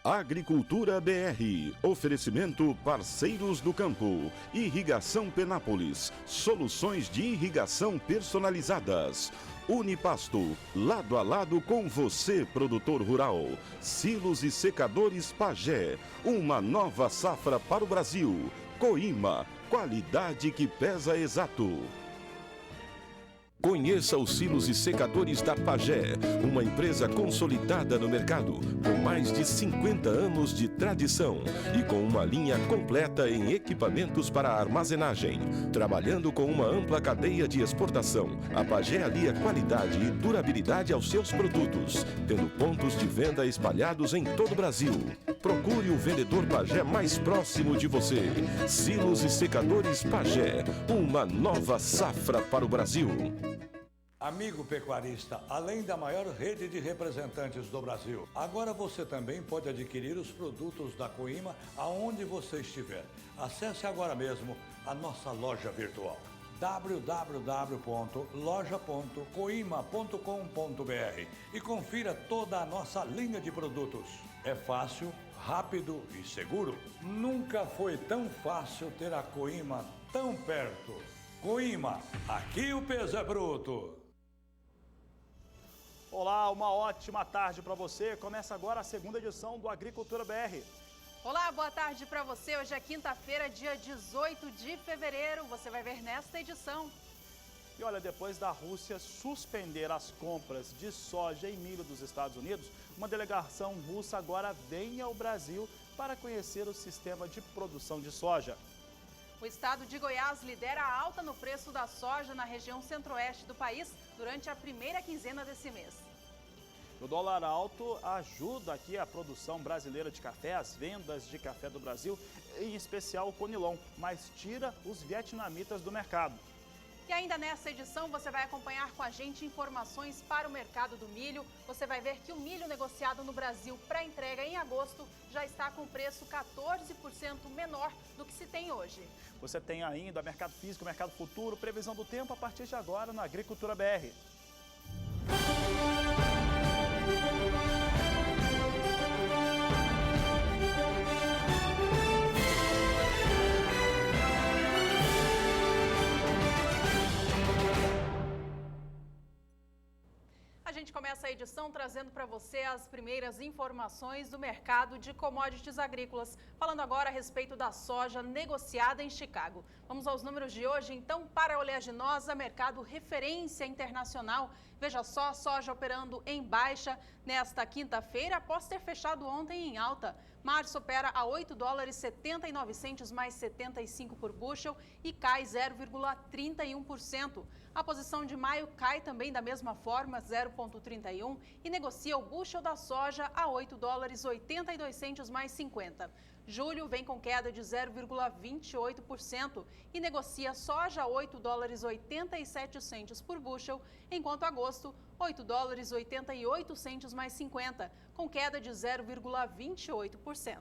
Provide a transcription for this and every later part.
Agricultura BR, oferecimento Parceiros do Campo, Irrigação Penápolis, soluções de irrigação personalizadas. Unipasto, lado a lado com você, produtor rural. Silos e secadores Pagé, uma nova safra para o Brasil. Coima, qualidade que pesa exato. Conheça os silos e secadores da Pagé, uma empresa consolidada no mercado, com mais de 50 anos de tradição e com uma linha completa em equipamentos para armazenagem. Trabalhando com uma ampla cadeia de exportação, a Pagé alia qualidade e durabilidade aos seus produtos, tendo pontos de venda espalhados em todo o Brasil. Procure o vendedor Pagé mais próximo de você. Silos e secadores Pagé, uma nova safra para o Brasil. Amigo pecuarista, além da maior rede de representantes do Brasil, agora você também pode adquirir os produtos da Coima aonde você estiver. Acesse agora mesmo a nossa loja virtual www.loja.coima.com.br e confira toda a nossa linha de produtos. É fácil, rápido e seguro. Nunca foi tão fácil ter a Coima tão perto. Coima, aqui o peso é bruto. Olá, uma ótima tarde para você. Começa agora a segunda edição do Agricultura BR. Olá, boa tarde para você. Hoje é quinta-feira, dia 18 de fevereiro. Você vai ver nesta edição. E olha, depois da Rússia suspender as compras de soja e milho dos Estados Unidos, uma delegação russa agora vem ao Brasil para conhecer o sistema de produção de soja. O estado de Goiás lidera a alta no preço da soja na região centro-oeste do país durante a primeira quinzena desse mês. O dólar alto ajuda aqui a produção brasileira de café, as vendas de café do Brasil, em especial o Conilon, mas tira os vietnamitas do mercado. E ainda nessa edição você vai acompanhar com a gente informações para o mercado do milho. Você vai ver que o milho negociado no Brasil para entrega em agosto já está com preço 14% menor do que se tem hoje. Você tem ainda mercado físico, mercado futuro, previsão do tempo a partir de agora na Agricultura BR. A gente começa a edição trazendo para você as primeiras informações do mercado de commodities agrícolas. Falando agora a respeito da soja negociada em Chicago. Vamos aos números de hoje. Então, para a oleaginosa, mercado referência internacional. Veja só, soja operando em baixa nesta quinta-feira, após ter fechado ontem em alta. Março opera a $8,79 mais 75 por bushel e cai 0,31%. A posição de maio cai também da mesma forma, 0,31, e negocia o bushel da soja a $8,82 mais 50. Julho vem com queda de 0,28% e negocia soja a $8,87 por bushel, enquanto agosto, $8,88 mais 50, com queda de 0,28%.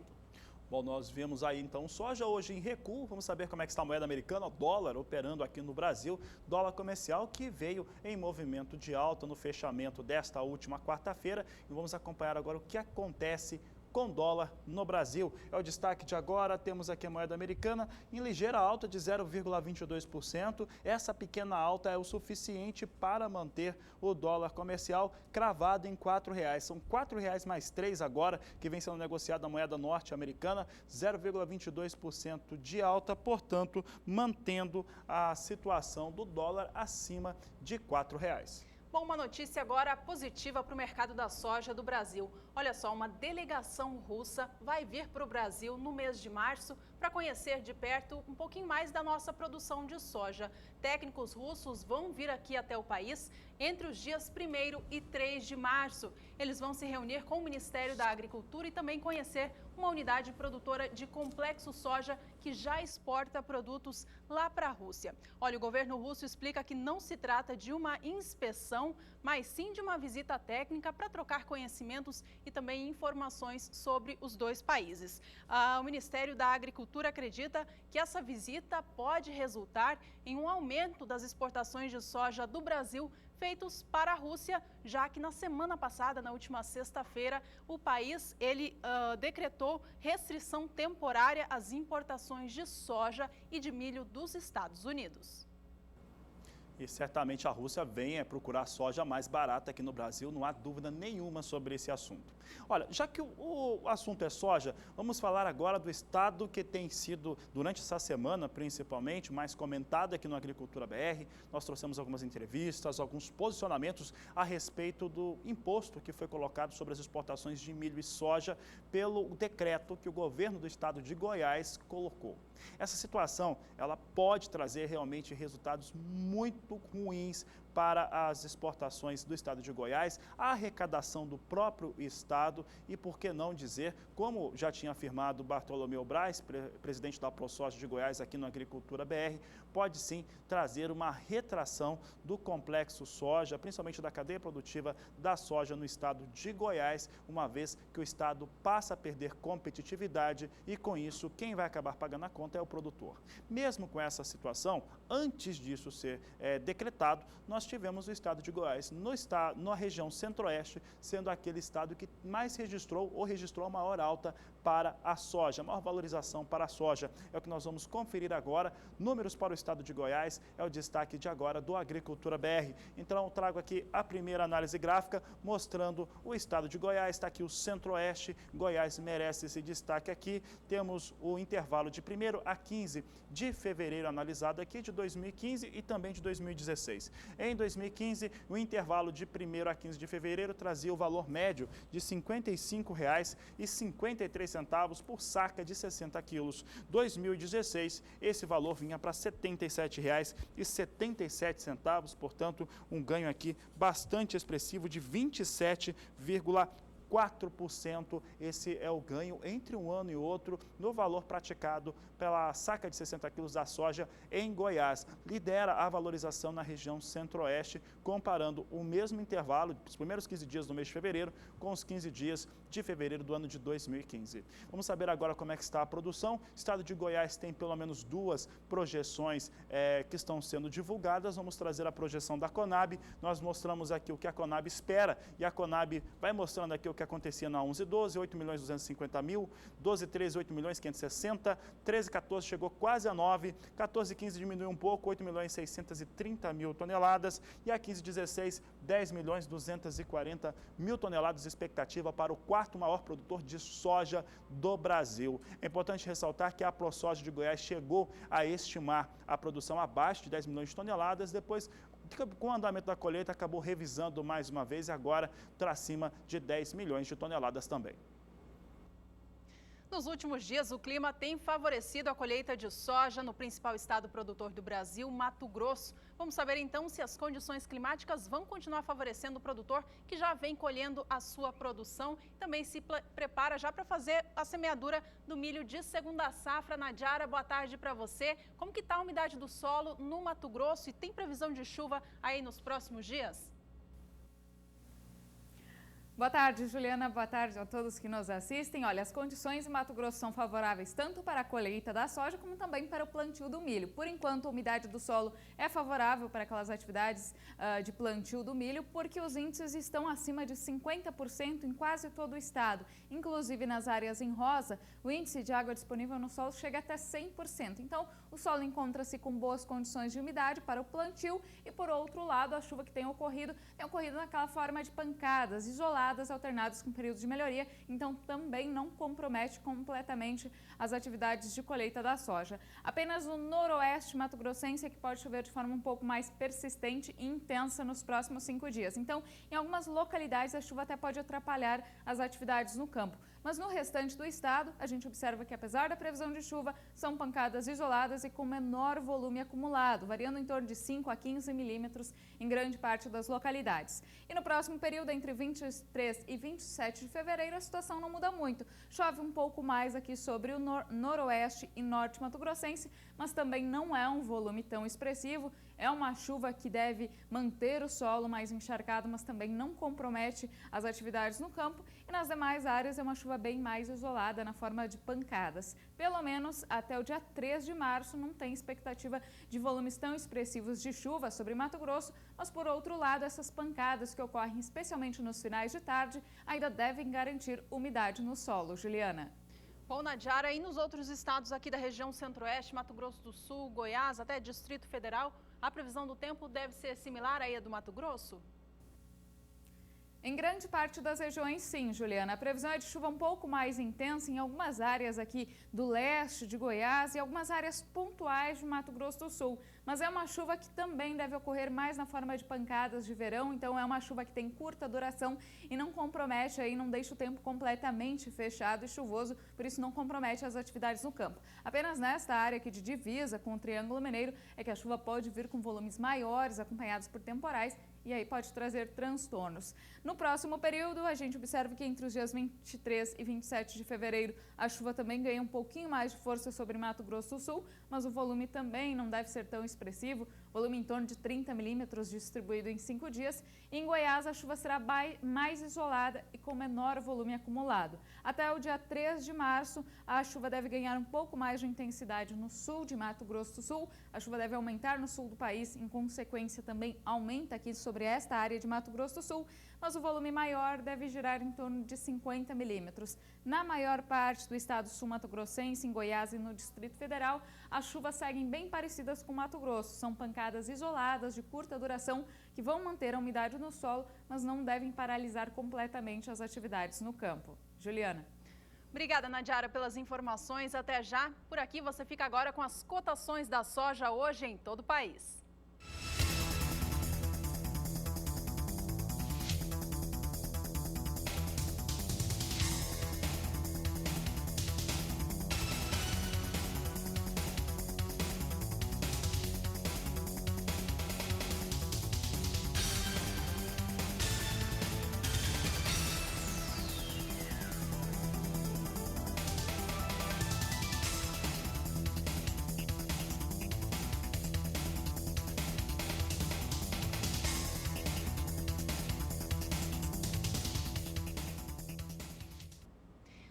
Bom, nós vimos aí então soja hoje em recuo. Vamos saber como é que está a moeda americana, o dólar operando aqui no Brasil. Dólar comercial que veio em movimento de alta no fechamento desta última quarta-feira. E vamos acompanhar agora o que acontece com dólar no Brasil. É o destaque de agora, temos aqui a moeda americana em ligeira alta de 0,22%. Essa pequena alta é o suficiente para manter o dólar comercial cravado em R$ 4,00. São R$ 4,00 mais 3 agora que vem sendo negociada a moeda norte-americana, 0,22% de alta, portanto, mantendo a situação do dólar acima de R$ 4,00. Bom, uma notícia agora positiva para o mercado da soja do Brasil. Olha só, uma delegação russa vai vir para o Brasil no mês de março para conhecer de perto um pouquinho mais da nossa produção de soja. Técnicos russos vão vir aqui até o país entre os dias 1º e 3 de março. Eles vão se reunir com o Ministério da Agricultura e também conhecer uma unidade produtora de complexo soja que já exporta produtos lá para a Rússia. Olha, o governo russo explica que não se trata de uma inspeção, mas sim de uma visita técnica para trocar conhecimentos e também informações sobre os dois países. O Ministério da Agricultura acredita que essa visita pode resultar em um aumento das exportações de soja do Brasil feitos para a Rússia, já que na semana passada, na última sexta-feira, o país decretou restrição temporária às importações de soja e de milho dos Estados Unidos. E certamente a Rússia vem procurar soja mais barata aqui no Brasil, não há dúvida nenhuma sobre esse assunto. Olha, já que o assunto é soja, vamos falar agora do estado que tem sido, durante essa semana principalmente, mais comentado aqui no Agricultura BR. Nós trouxemos algumas entrevistas, alguns posicionamentos a respeito do imposto que foi colocado sobre as exportações de milho e soja pelo decreto que o governo do estado de Goiás colocou. Essa situação, ela pode trazer realmente resultados muito ruins para as exportações do estado de Goiás, a arrecadação do próprio estado e, por que não dizer, como já tinha afirmado Bartolomeu Braz, presidente da ProSoja de Goiás aqui no Agricultura BR, pode sim trazer uma retração do complexo soja, principalmente da cadeia produtiva da soja no estado de Goiás, uma vez que o estado passa a perder competitividade e, com isso, quem vai acabar pagando a conta é o produtor. Mesmo com essa situação, antes disso ser decretado, nós tivemos o estado de Goiás na região centro-oeste, sendo aquele estado que mais registrou a maior alta para a soja, a maior valorização para a soja. É o que nós vamos conferir agora. Números para o estado de Goiás é o destaque de agora do Agricultura BR. Então, eu trago aqui a primeira análise gráfica mostrando o estado de Goiás. Está aqui o centro-oeste. Goiás merece esse destaque aqui. Temos o intervalo de 1º a 15 de fevereiro analisado aqui, de 2015 e também de 2016. Em 2015, o intervalo de 1º a 15 de fevereiro trazia o valor médio de R$ 55,53 por saca de 60 quilos. 2016, esse valor vinha para R$ 77,77, portanto, um ganho aqui bastante expressivo de 27,4%. Esse é o ganho entre um ano e outro no valor praticado pela saca de 60 quilos da soja em Goiás. Lidera a valorização na região centro-oeste, comparando o mesmo intervalo, os primeiros 15 dias do mês de fevereiro, com os 15 dias de fevereiro do ano de 2015. Vamos saber agora como é que está a produção. O estado de Goiás tem pelo menos 2 projeções que estão sendo divulgadas. Vamos trazer a projeção da Conab. Nós mostramos aqui o que a Conab espera e a Conab vai mostrando aqui o que acontecia na 11/12, 8.250.000, 12/13, 8.560.000, 13/14 chegou quase a 9, 14/15 diminuiu um pouco, 8.630.000 toneladas e a 15/16, 10.240.000 toneladas, expectativa para o 4º maior produtor de soja do Brasil. É importante ressaltar que a ProSoja de Goiás chegou a estimar a produção abaixo de 10 milhões de toneladas, depois, com o andamento da colheita, acabou revisando mais uma vez e agora está acima de 10 milhões de toneladas também. Nos últimos dias, o clima tem favorecido a colheita de soja no principal estado produtor do Brasil, Mato Grosso. Vamos saber então se as condições climáticas vão continuar favorecendo o produtor que já vem colhendo a sua produção. Também se prepara já para fazer a semeadura do milho de segunda safra. Nadiara, boa tarde para você. Como que está a umidade do solo no Mato Grosso e tem previsão de chuva aí nos próximos dias? Boa tarde, Juliana. Boa tarde a todos que nos assistem. Olha, as condições em Mato Grosso são favoráveis tanto para a colheita da soja como também para o plantio do milho. Por enquanto, a umidade do solo é favorável para aquelas atividades de plantio do milho, porque os índices estão acima de 50% em quase todo o estado. Inclusive, nas áreas em rosa, o índice de água disponível no solo chega até 100%. Então, o solo encontra-se com boas condições de umidade para o plantio e, por outro lado, a chuva que tem ocorrido naquela forma de pancadas isoladas, alternadas com períodos de melhoria, então também não compromete completamente as atividades de colheita da soja. Apenas no noroeste mato-grossense é que pode chover de forma um pouco mais persistente e intensa nos próximos 5 dias. Então, em algumas localidades, a chuva até pode atrapalhar as atividades no campo. Mas no restante do estado, a gente observa que, apesar da previsão de chuva, são pancadas isoladas e com menor volume acumulado, variando em torno de 5 a 15 milímetros em grande parte das localidades. E no próximo período, entre 23 e 27 de fevereiro, a situação não muda muito. Chove um pouco mais aqui sobre o noroeste e norte mato-grossense, mas também não é um volume tão expressivo. É uma chuva que deve manter o solo mais encharcado, mas também não compromete as atividades no campo. E nas demais áreas é uma chuva bem mais isolada na forma de pancadas. Pelo menos até o dia 3 de março não tem expectativa de volumes tão expressivos de chuva sobre Mato Grosso, mas por outro lado essas pancadas que ocorrem especialmente nos finais de tarde ainda devem garantir umidade no solo. Juliana. Bom, Nadiara, e nos outros estados aqui da região centro-oeste, Mato Grosso do Sul, Goiás, até Distrito Federal, a previsão do tempo deve ser similar à do Mato Grosso? Em grande parte das regiões, sim, Juliana. A previsão é de chuva um pouco mais intensa em algumas áreas aqui do leste de Goiás e algumas áreas pontuais de Mato Grosso do Sul. Mas é uma chuva que também deve ocorrer mais na forma de pancadas de verão, então é uma chuva que tem curta duração e não compromete aí, não deixa o tempo completamente fechado e chuvoso, por isso não compromete as atividades no campo. Apenas nesta área aqui de divisa com o Triângulo Mineiro é que a chuva pode vir com volumes maiores, acompanhados por temporais, e aí pode trazer transtornos. No próximo período, a gente observa que entre os dias 23 e 27 de fevereiro, a chuva também ganha um pouquinho mais de força sobre Mato Grosso do Sul, mas o volume também não deve ser tão expressivo, volume em torno de 30 milímetros distribuído em 5 dias. E em Goiás, a chuva será mais isolada e com menor volume acumulado. Até o dia 3 de março, a chuva deve ganhar um pouco mais de intensidade no sul de Mato Grosso do Sul. A chuva deve aumentar no sul do país, em consequência também aumenta aqui sobre esta área de Mato Grosso do Sul, mas o volume maior deve girar em torno de 50 milímetros. Na maior parte do estado sul-mato-grossense, em Goiás e no Distrito Federal, as chuvas seguem bem parecidas com Mato Grosso. São pancadas isoladas de curta duração que vão manter a umidade no solo, mas não devem paralisar completamente as atividades no campo. Juliana. Obrigada, Nadiara, pelas informações. Até já. Por aqui você fica agora com as cotações da soja hoje em todo o país.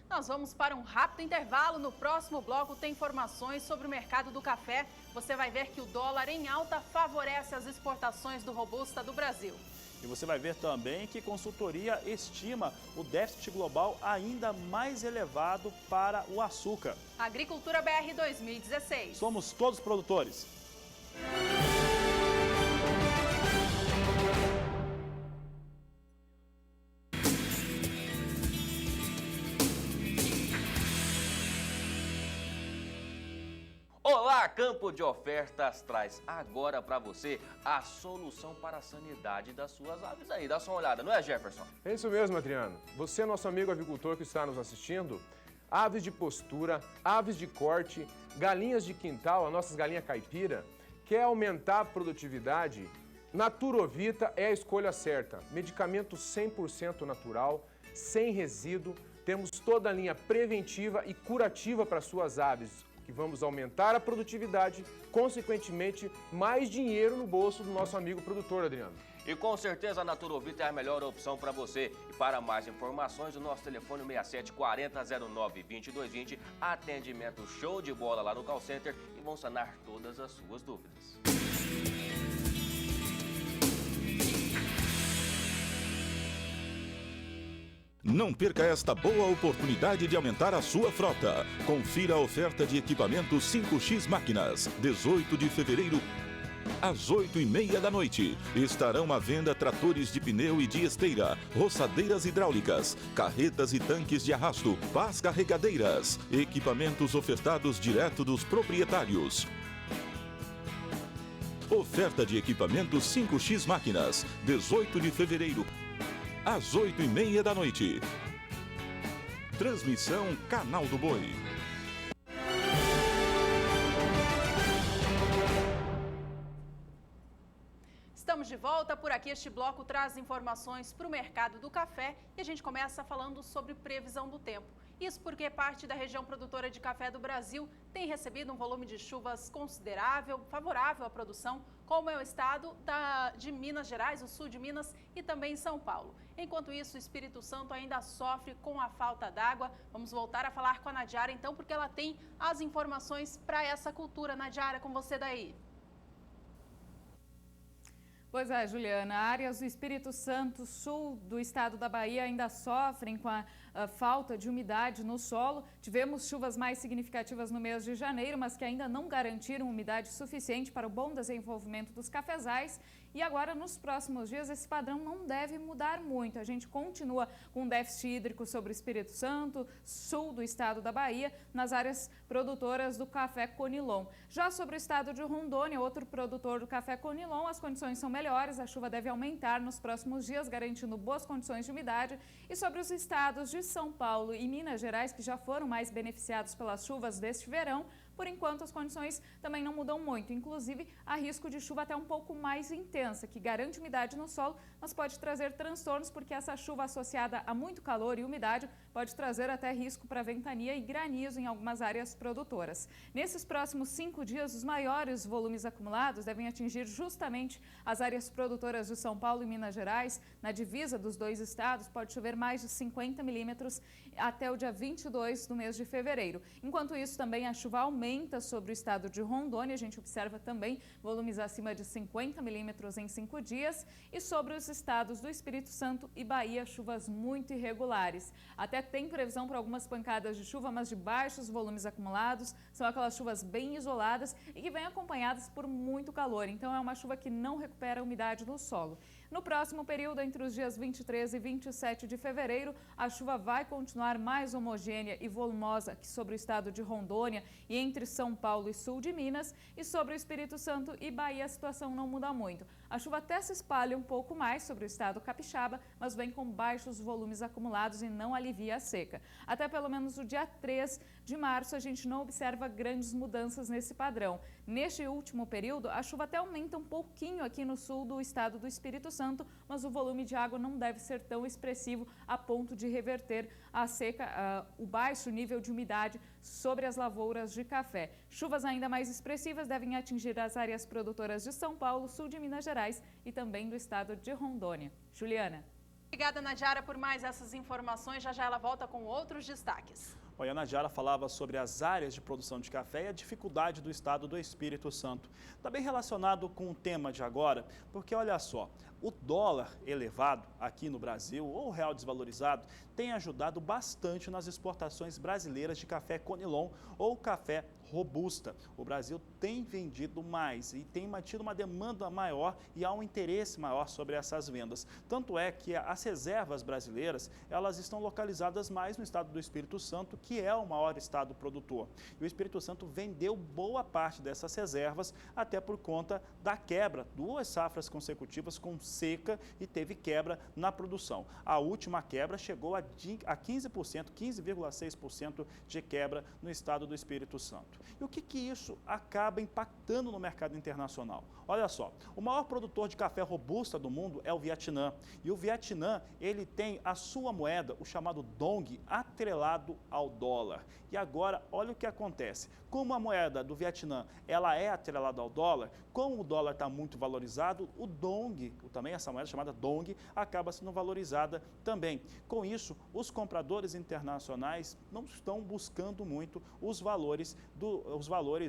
Nós vamos para um rápido intervalo. No próximo bloco tem informações sobre o mercado do café. Você vai ver que o dólar em alta favorece as exportações do Robusta do Brasil. E você vai ver também que consultoria estima o déficit global ainda mais elevado para o açúcar. Agricultura BR 2016. Somos todos produtores. Olá, Campo de Ofertas traz agora para você a solução para a sanidade das suas aves aí. Dá só uma olhada, não é, Jefferson? É isso mesmo, Adriano. Você, nosso amigo avicultor que está nos assistindo, aves de postura, aves de corte, galinhas de quintal, as nossas galinhas caipira, quer aumentar a produtividade? Naturovita é a escolha certa. Medicamento 100% natural, sem resíduo. Temos toda a linha preventiva e curativa para suas aves, que vamos aumentar a produtividade, consequentemente, mais dinheiro no bolso do nosso amigo produtor, Adriano. E com certeza a Naturovita é a melhor opção para você. E para mais informações, o nosso telefone 6740092220, atendimento show de bola lá no call center e vão sanar todas as suas dúvidas. Não perca esta boa oportunidade de aumentar a sua frota. Confira a oferta de equipamentos 5X Máquinas, 18 de fevereiro, às 8h30 da noite. Estarão à venda tratores de pneu e de esteira, roçadeiras hidráulicas, carretas e tanques de arrasto, pás carregadeiras, equipamentos ofertados direto dos proprietários. Oferta de equipamentos 5X Máquinas, 18 de fevereiro, às 8h30 da noite. Transmissão Canal do Boi. Estamos de volta. Por aqui este bloco traz informações para o mercado do café e a gente começa falando sobre previsão do tempo. Isso porque parte da região produtora de café do Brasil tem recebido um volume de chuvas considerável, favorável à produção, como é o estado de Minas Gerais, o sul de Minas e também São Paulo. Enquanto isso, o Espírito Santo ainda sofre com a falta d'água. Vamos voltar a falar com a Nadiara então, porque ela tem as informações para essa cultura. Nadiara, com você daí. Pois é, Juliana, áreas do Espírito Santo, sul do estado da Bahia ainda sofrem com a falta de umidade no solo. Tivemos chuvas mais significativas no mês de janeiro, mas que ainda não garantiram umidade suficiente para o bom desenvolvimento dos cafezais. E agora, nos próximos dias, esse padrão não deve mudar muito. A gente continua com um déficit hídrico sobre o Espírito Santo, sul do estado da Bahia, nas áreas produtoras do café Conilon. Já sobre o estado de Rondônia, outro produtor do café Conilon, as condições são melhores, a chuva deve aumentar nos próximos dias, garantindo boas condições de umidade. E sobre os estados de São Paulo e Minas Gerais, que já foram mais beneficiados pelas chuvas deste verão, por enquanto, as condições também não mudam muito. Inclusive, há risco de chuva até um pouco mais intensa, que garante umidade no solo, mas pode trazer transtornos, porque essa chuva associada a muito calor e umidade pode trazer até risco para ventania e granizo em algumas áreas produtoras. Nesses próximos 5 dias, os maiores volumes acumulados devem atingir justamente as áreas produtoras de São Paulo e Minas Gerais. Na divisa dos dois estados, pode chover mais de 50 milímetros até o dia 22 do mês de fevereiro. Enquanto isso, também a chuva aumenta sobre o estado de Rondônia. A gente observa também volumes acima de 50 milímetros em 5 dias. E sobre os estados do Espírito Santo e Bahia, chuvas muito irregulares. Até tem previsão para algumas pancadas de chuva, mas de baixos volumes acumulados. São aquelas chuvas bem isoladas e que vêm acompanhadas por muito calor. Então, é uma chuva que não recupera a umidade no solo. No próximo período, entre os dias 23 e 27 de fevereiro, a chuva vai continuar mais homogênea e volumosa aqui sobre o estado de Rondônia e entre São Paulo e sul de Minas. E sobre o Espírito Santo e Bahia, a situação não muda muito. A chuva até se espalha um pouco mais sobre o estado capixaba, mas vem com baixos volumes acumulados e não alivia a seca. Até pelo menos o dia 3 de março, a gente não observa grandes mudanças nesse padrão. Neste último período, a chuva até aumenta um pouquinho aqui no sul do estado do Espírito Santo, mas o volume de água não deve ser tão expressivo a ponto de reverter a seca, o baixo nível de umidade sobre as lavouras de café. Chuvas ainda mais expressivas devem atingir as áreas produtoras de São Paulo, sul de Minas Gerais e também do estado de Rondônia. Juliana. Obrigada, Nadiara, por mais essas informações. Já já ela volta com outros destaques. A Nadiara falava sobre as áreas de produção de café e a dificuldade do estado do Espírito Santo. Está bem relacionado com o tema de agora, porque olha só, o dólar elevado aqui no Brasil, ou o real desvalorizado, tem ajudado bastante nas exportações brasileiras de café Conilon ou café robusta. O Brasil tem vendido mais e tem mantido uma demanda maior e há um interesse maior sobre essas vendas. Tanto é que as reservas brasileiras, elas estão localizadas mais no estado do Espírito Santo, que é o maior estado produtor. E o Espírito Santo vendeu boa parte dessas reservas, até por conta da quebra, 2 safras consecutivas com seca e teve quebra na produção. A última quebra chegou a 15%, 15,6% de quebra no estado do Espírito Santo. E o que isso acaba impactando no mercado internacional? Olha só, o maior produtor de café robusta do mundo é o Vietnã. E o Vietnã, ele tem a sua moeda, o chamado Dong, atrelado ao dólar. E agora, olha o que acontece. Como a moeda do Vietnã, ela é atrelada ao dólar, como o dólar está muito valorizado, o Dong, também essa moeda chamada Dong, acaba sendo valorizada também. Com isso, os compradores internacionais não estão buscando muito os valores,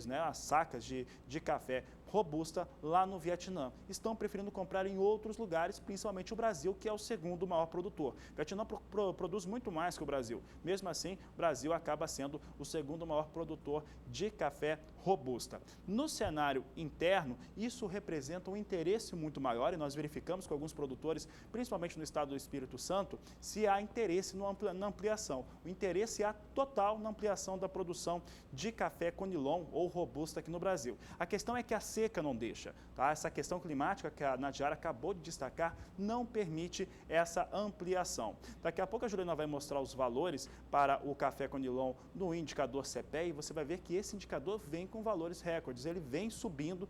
né, as sacas de café robusta lá no Vietnã. Estão preferindo comprar em outros lugares, principalmente o Brasil, que é o segundo maior produtor. O Vietnã produz muito mais que o Brasil. Mesmo assim, o Brasil acaba sendo o segundo maior produtor de café robusta. No cenário interno, isso representa um interesse muito maior e nós verificamos com alguns produtores, principalmente no estado do Espírito Santo, se há interesse na ampliação. O interesse é total na ampliação da produção de café Conilon ou robusta aqui no Brasil. A questão é que a seca não deixa. Tá? Essa questão climática que a Nadiara acabou de destacar não permite essa ampliação. Daqui a pouco a Juliana vai mostrar os valores para o café Conilon no indicador CPEA e você vai ver que esse indicador vem com valores recordes. Ele vem subindo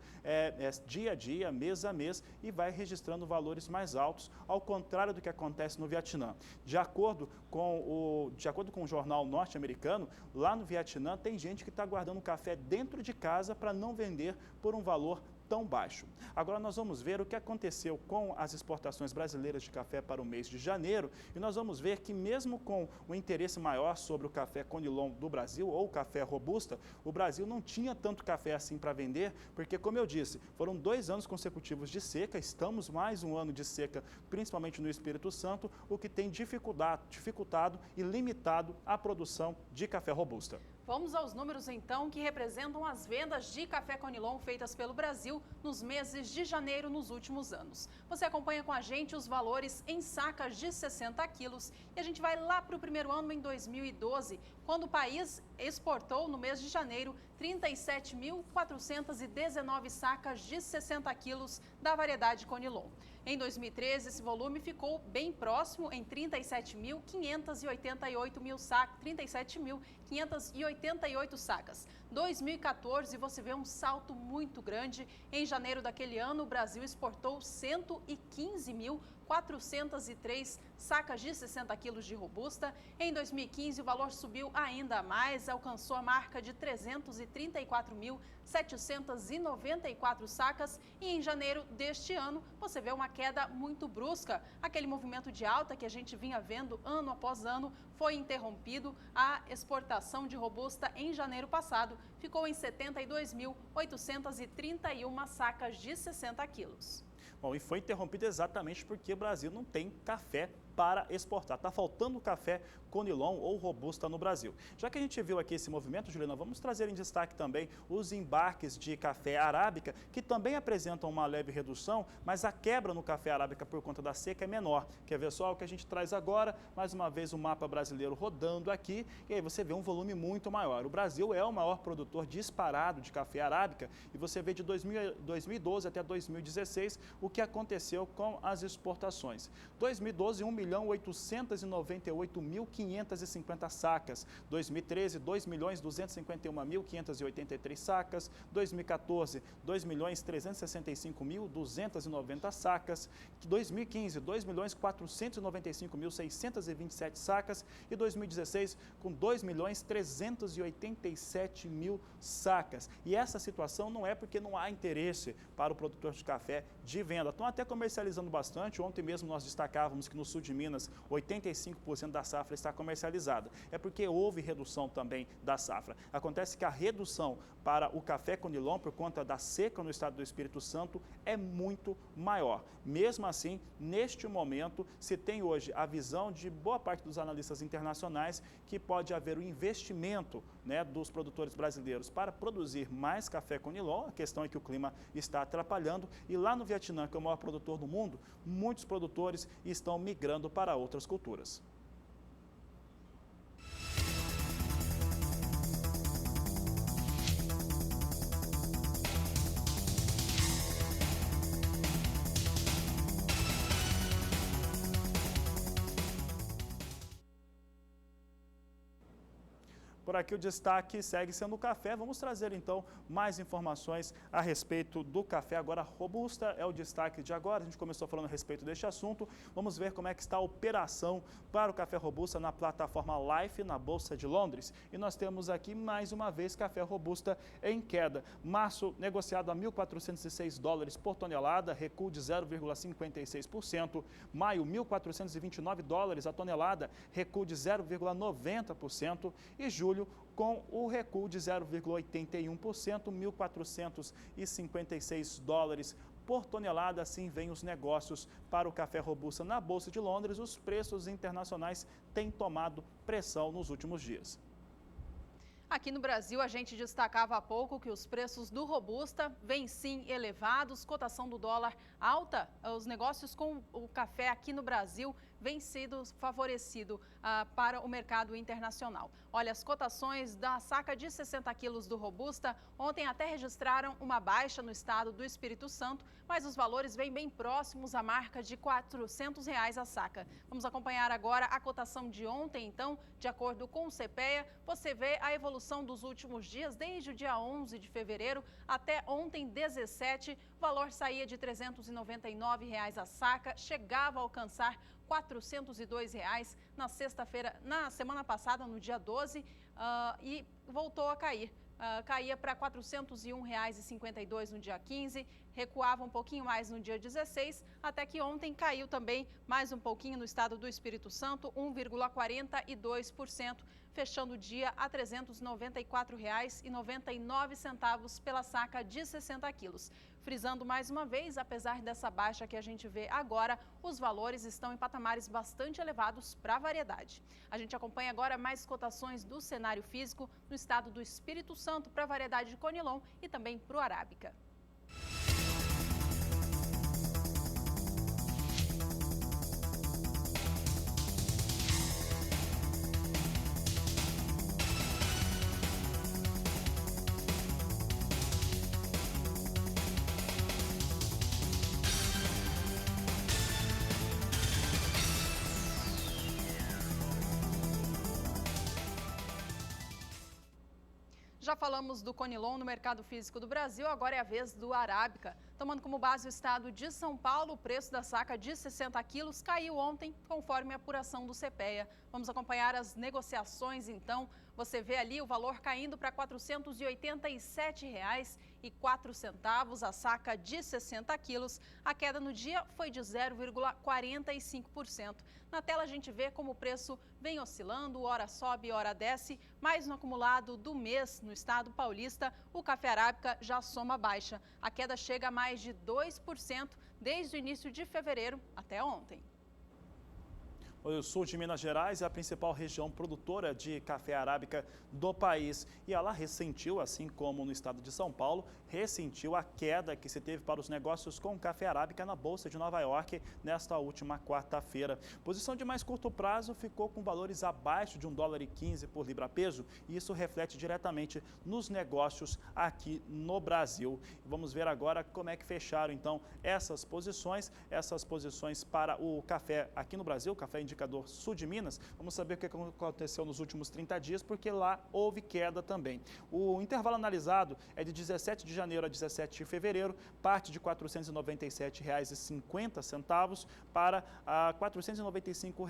dia a dia, mês a mês e vai registrando valores mais altos, ao contrário do que acontece no Vietnã. De acordo com o jornal norte-americano, lá no Vietnã tem gente que está guardando café dentro de casa para não vender por um valor tão baixo. Agora nós vamos ver o que aconteceu com as exportações brasileiras de café para o mês de janeiro e nós vamos ver que mesmo com o interesse maior sobre o café Conilon do Brasil ou o café Robusta, o Brasil não tinha tanto café assim para vender, porque como eu disse, foram 2 anos consecutivos de seca, estamos mais um ano de seca, principalmente no Espírito Santo, o que tem dificultado e limitado a produção de café Robusta. Vamos aos números, então, que representam as vendas de café Conilon feitas pelo Brasil nos meses de janeiro nos últimos anos. Você acompanha com a gente os valores em sacas de 60 quilos e a gente vai lá para o primeiro ano, em 2012, quando o país exportou, no mês de janeiro, 37.419 sacas de 60 quilos da variedade Conilon. Em 2013, esse volume ficou bem próximo, em 37.588 sacas. 2014, você vê um salto muito grande. Em janeiro daquele ano, o Brasil exportou 115.403 sacas de 60 quilos de Robusta. Em 2015, o valor subiu ainda mais, alcançou a marca de 334.794 sacas. E em janeiro deste ano, você vê uma queda muito brusca. Aquele movimento de alta que a gente vinha vendo ano após ano foi interrompido. A exportação de Robusta em janeiro passado ficou em 72.831 sacas de 60 quilos. Bom, e foi interrompido exatamente porque o Brasil não tem café para exportar. Está faltando café Conilon ou Robusta no Brasil. Já que a gente viu aqui esse movimento, Juliana, vamos trazer em destaque também os embarques de café arábica, que também apresentam uma leve redução, mas a quebra no café arábica por conta da seca é menor. Quer ver só o que a gente traz agora? Mais uma vez o mapa brasileiro rodando aqui, e aí você vê um volume muito maior. O Brasil é o maior produtor disparado de café arábica, e você vê de 2012 até 2016 o que aconteceu com as exportações. 2012, 1.898.550 sacas. 2013, 2.251.583 sacas. 2014, 2.365.290 sacas. 2015, 2.495.627 sacas. E 2016, com 2.387.000 sacas. E essa situação não é porque não há interesse para o produtor de café de venda. Estão até comercializando bastante. Ontem mesmo nós destacávamos que no sul de Minas, 85% da safra está comercializada. É porque houve redução também da safra. Acontece que a redução para o café Conilon, por conta da seca no estado do Espírito Santo, é muito maior. Mesmo assim, neste momento, se tem hoje a visão de boa parte dos analistas internacionais que pode haver um investimento, né, dos produtores brasileiros para produzir mais café Conilon. A questão é que o clima está atrapalhando e lá no Vietnã, que é o maior produtor do mundo, muitos produtores estão migrando para outras culturas. Por aqui o destaque segue sendo o café. Vamos trazer então mais informações a respeito do café. Agora, Robusta é o destaque de agora. A gente começou falando a respeito deste assunto. Vamos ver como é que está a operação para o café Robusta na plataforma Life, na Bolsa de Londres. E nós temos aqui mais uma vez café Robusta em queda. Março negociado a $1.406 por tonelada, recuo de 0,56%. Maio, $1.429 a tonelada, recuo de 0,90%. E julho, com o recuo de 0,81%, $1.456 por tonelada. Assim vêm os negócios para o café Robusta na Bolsa de Londres. Os preços internacionais têm tomado pressão nos últimos dias. Aqui no Brasil, a gente destacava há pouco que os preços do Robusta vêm sim elevados, cotação do dólar alta. Os negócios com o café aqui no Brasil vem sido favorecido para o mercado internacional. Olha, as cotações da saca de 60 quilos do Robusta ontem até registraram uma baixa no estado do Espírito Santo, mas os valores vêm bem próximos à marca de R$ 400 a saca. Vamos acompanhar agora a cotação de ontem, então, de acordo com o CPEA, você vê a evolução dos últimos dias, desde o dia 11 de fevereiro até ontem, 17, o valor saía de R$ 399 a saca, chegava a alcançar R$ 402 na sexta-feira, na semana passada, no dia 12, e voltou a cair. Caía para R$ 401,52 no dia 15, recuava um pouquinho mais no dia 16, até que ontem caiu também mais um pouquinho no estado do Espírito Santo, 1,42%, fechando o dia a R$ 394,99 pela saca de 60 quilos. Frisando mais uma vez, apesar dessa baixa que a gente vê agora, os valores estão em patamares bastante elevados para a variedade. A gente acompanha agora mais cotações do cenário físico no estado do Espírito Santo para a variedade de Conilon e também para o Arábica. Já falamos do Conilon no mercado físico do Brasil, agora é a vez do Arábica. Tomando como base o estado de São Paulo, o preço da saca de 60 quilos caiu ontem, conforme a apuração do CPEA. Vamos acompanhar as negociações, então. Você vê ali o valor caindo para R$ 487,04 a saca de 60 quilos. A queda no dia foi de 0,45%. Na tela a gente vê como o preço vem oscilando, hora sobe, hora desce, mas no acumulado do mês no estado paulista, o café Arábica já soma baixa. A queda chega a mais de 2% desde o início de fevereiro até ontem. O sul de Minas Gerais é a principal região produtora de café arábica do país e ela ressentiu, assim como no estado de São Paulo, ressentiu a queda que se teve para os negócios com café arábica na Bolsa de Nova York nesta última quarta-feira. Posição de mais curto prazo ficou com valores abaixo de $1,15 por libra-peso e isso reflete diretamente nos negócios aqui no Brasil. Vamos ver agora como é que fecharam então essas posições para o café aqui no Brasil, o café indicador sul de Minas. Vamos saber o que aconteceu nos últimos 30 dias, porque lá houve queda também. O intervalo analisado é de 17 de janeiro a 17 de fevereiro, parte de R$ 497,50 para R$ 495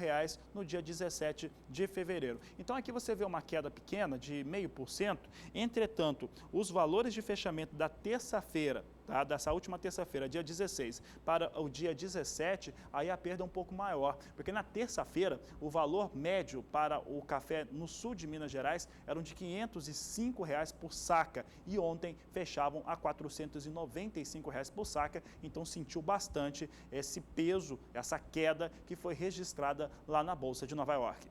no dia 17 de fevereiro. Então aqui você vê uma queda pequena de 0,5%, entretanto, os valores de fechamento da terça-feira, dessa última terça-feira, dia 16, para o dia 17, aí a perda é um pouco maior, porque na terça-feira o valor médio para o café no sul de Minas Gerais eram de R$ 505 por saca e ontem fechavam a R$ 495 por saca, então sentiu bastante esse peso, essa queda que foi registrada lá na Bolsa de Nova York.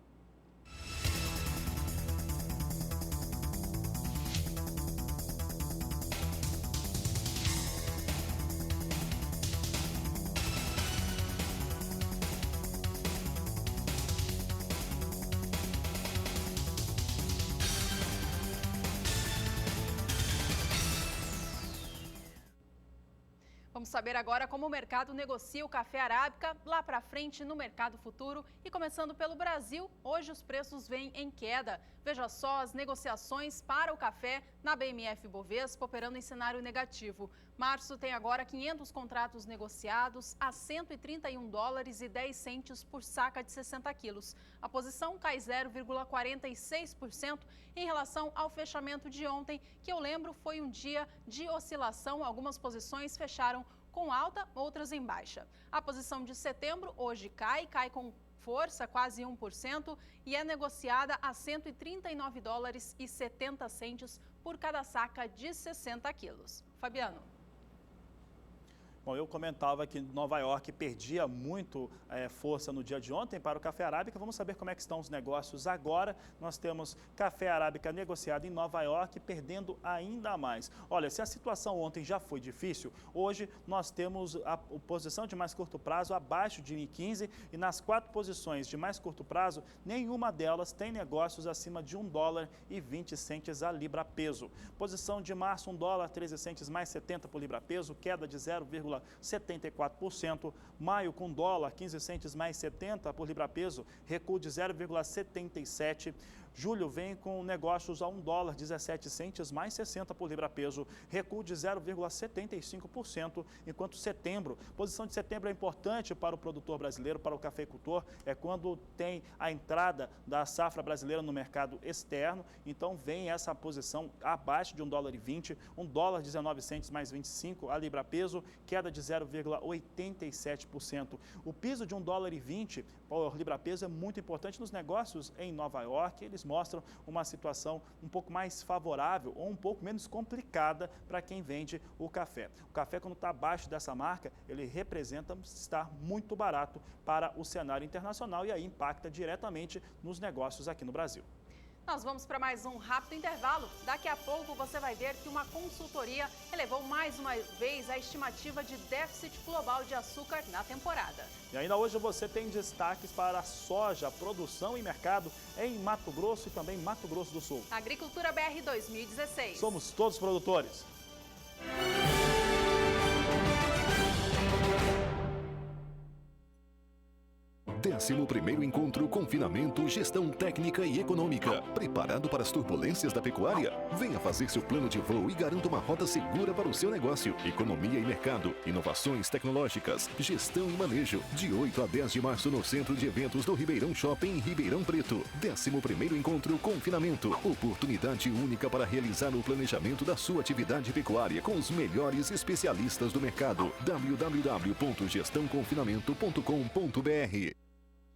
Vamos saber agora como o mercado negocia o café arábica lá para frente no mercado futuro. E começando pelo Brasil, hoje os preços vêm em queda. Veja só as negociações para o café na BMF Bovespa operando em cenário negativo. Março tem agora 500 contratos negociados a $131,10 por saca de 60 quilos. A posição cai 0,46% em relação ao fechamento de ontem, que eu lembro foi um dia de oscilação. Algumas posições fecharam com alta, outras em baixa. A posição de setembro hoje cai com força, quase 1%, e é negociada a $139,70 por cada saca de 60 quilos. Fabiano. Bom, eu comentava que Nova York perdia muito força no dia de ontem para o café arábica. Vamos saber como é que estão os negócios agora. Nós temos café arábica negociado em Nova York perdendo ainda mais. Olha, se a situação ontem já foi difícil, hoje nós temos a posição de mais curto prazo abaixo de 1,15 e nas 4 posições de mais curto prazo, nenhuma delas tem negócios acima de $1,20 a libra peso. Posição de março, $1,13 mais 70 por libra peso, queda de 0,74%. Maio com dólar, 15 centes mais 70 por libra peso, recuo de 0,77%. Julho vem com negócios a $1,17 mais 60 por libra peso, recuo de 0,75%, enquanto setembro, posição de setembro é importante para o produtor brasileiro, para o cafeicultor, é quando tem a entrada da safra brasileira no mercado externo, então vem essa posição abaixo de $1,20, $1,19 mais 25 a libra peso, queda de 0,87%. O piso de $1,20 por libra peso é muito importante nos negócios em Nova York, eles mostram uma situação um pouco mais favorável ou um pouco menos complicada para quem vende o café. O café, quando está abaixo dessa marca, ele representa estar muito barato para o cenário internacional e aí impacta diretamente nos negócios aqui no Brasil. Nós vamos para mais um rápido intervalo. Daqui a pouco você vai ver que uma consultoria elevou mais uma vez a estimativa de déficit global de açúcar na temporada. E ainda hoje você tem destaques para a soja, produção e mercado em Mato Grosso e também Mato Grosso do Sul. Agricultura BR 2016. Somos todos produtores. 11º Encontro Confinamento, Gestão Técnica e Econômica. Preparado para as turbulências da pecuária? Venha fazer seu plano de voo e garanta uma rota segura para o seu negócio. Economia e mercado, inovações tecnológicas, gestão e manejo. De 8 a 10 de março no Centro de Eventos do Ribeirão Shopping em Ribeirão Preto. 11º Encontro Confinamento. Oportunidade única para realizar o planejamento da sua atividade pecuária com os melhores especialistas do mercado. www.gestãoconfinamento.com.br.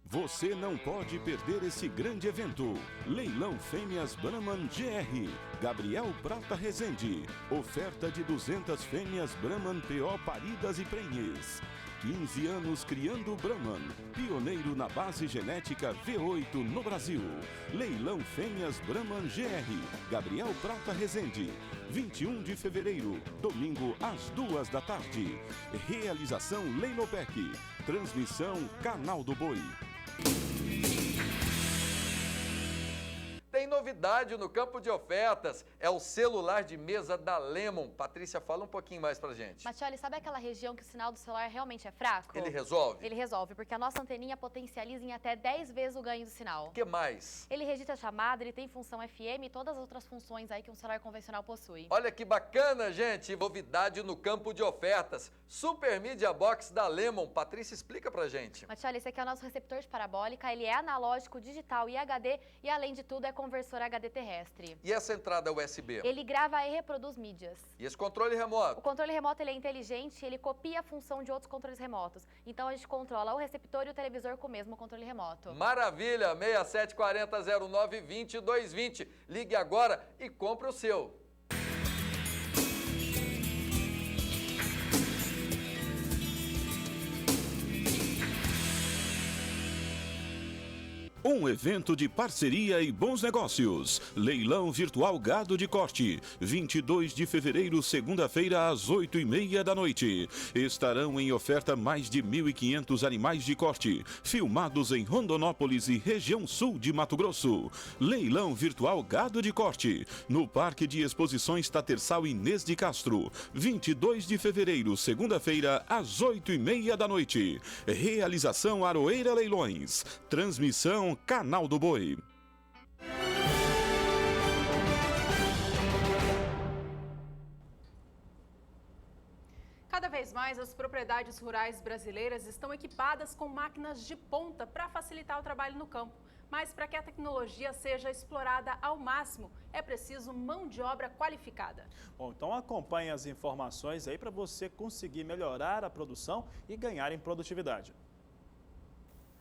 Você não pode perder esse grande evento. Leilão Fêmeas Brahman GR. Gabriel Prata Rezende. Oferta de 200 fêmeas Brahman PO paridas e prenhes. 15 anos criando Brahman. Pioneiro na base genética V8 no Brasil. Leilão Fêmeas Brahman GR. Gabriel Prata Rezende. 21 de fevereiro, domingo às 2 da tarde. Realização Leilopec. Transmissão Canal do Boi. Tem novidade no campo de ofertas, é o celular de mesa da Lemon. Patrícia, fala um pouquinho mais pra gente. Matioli, sabe aquela região que o sinal do celular realmente é fraco? Ele resolve? Ele resolve, porque a nossa anteninha potencializa em até 10 vezes o ganho do sinal. O que mais? Ele registra a chamada, ele tem função FM e todas as outras funções aí que um celular convencional possui. Olha que bacana, gente! Novidade no campo de ofertas. Super Media Box da Lemon. Patrícia, explica pra gente. Matioli, esse aqui é o nosso receptor de parabólica, ele é analógico, digital e HD e além de tudo é conversor HD terrestre. E essa entrada USB? Ele grava e reproduz mídias. E esse controle remoto? O controle remoto ele é inteligente, ele copia a função de outros controles remotos. Então a gente controla o receptor e o televisor com o mesmo controle remoto. Maravilha! 6740-0920-220. Ligue agora e compre o seu. Um evento de parceria e bons negócios. Leilão Virtual Gado de Corte. 22 de fevereiro, segunda-feira, às 8h30 da noite. Estarão em oferta mais de 1.500 animais de corte, filmados em Rondonópolis e região sul de Mato Grosso. Leilão Virtual Gado de Corte. No Parque de Exposições Tatersal Inês de Castro. 22 de fevereiro, segunda-feira, às 8h30 da noite. Realização Aroeira Leilões. Transmissão Canal do Boi. Cada vez mais as propriedades rurais brasileiras estão equipadas com máquinas de ponta para facilitar o trabalho no campo. Mas para que a tecnologia seja explorada ao máximo, é preciso mão de obra qualificada. Bom, então acompanhe as informações aí para você conseguir melhorar a produção e ganhar em produtividade.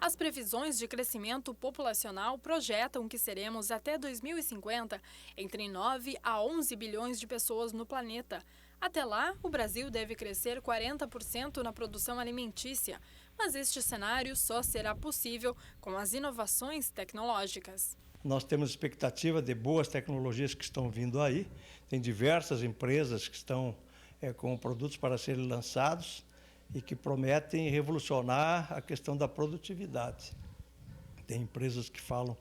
As previsões de crescimento populacional projetam que seremos até 2050 entre 9 a 11 bilhões de pessoas no planeta. Até lá, o Brasil deve crescer 40% na produção alimentícia, mas este cenário só será possível com as inovações tecnológicas. Nós temos expectativa de boas tecnologias que estão vindo aí. Tem diversas empresas que estão com produtos para serem lançados e que prometem revolucionar a questão da produtividade. Tem empresas que falam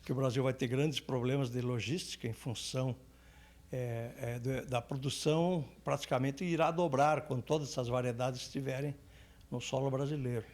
que o Brasil vai ter grandes problemas de logística em função da produção, praticamente irá dobrar quando todas essas variedades estiverem no solo brasileiro.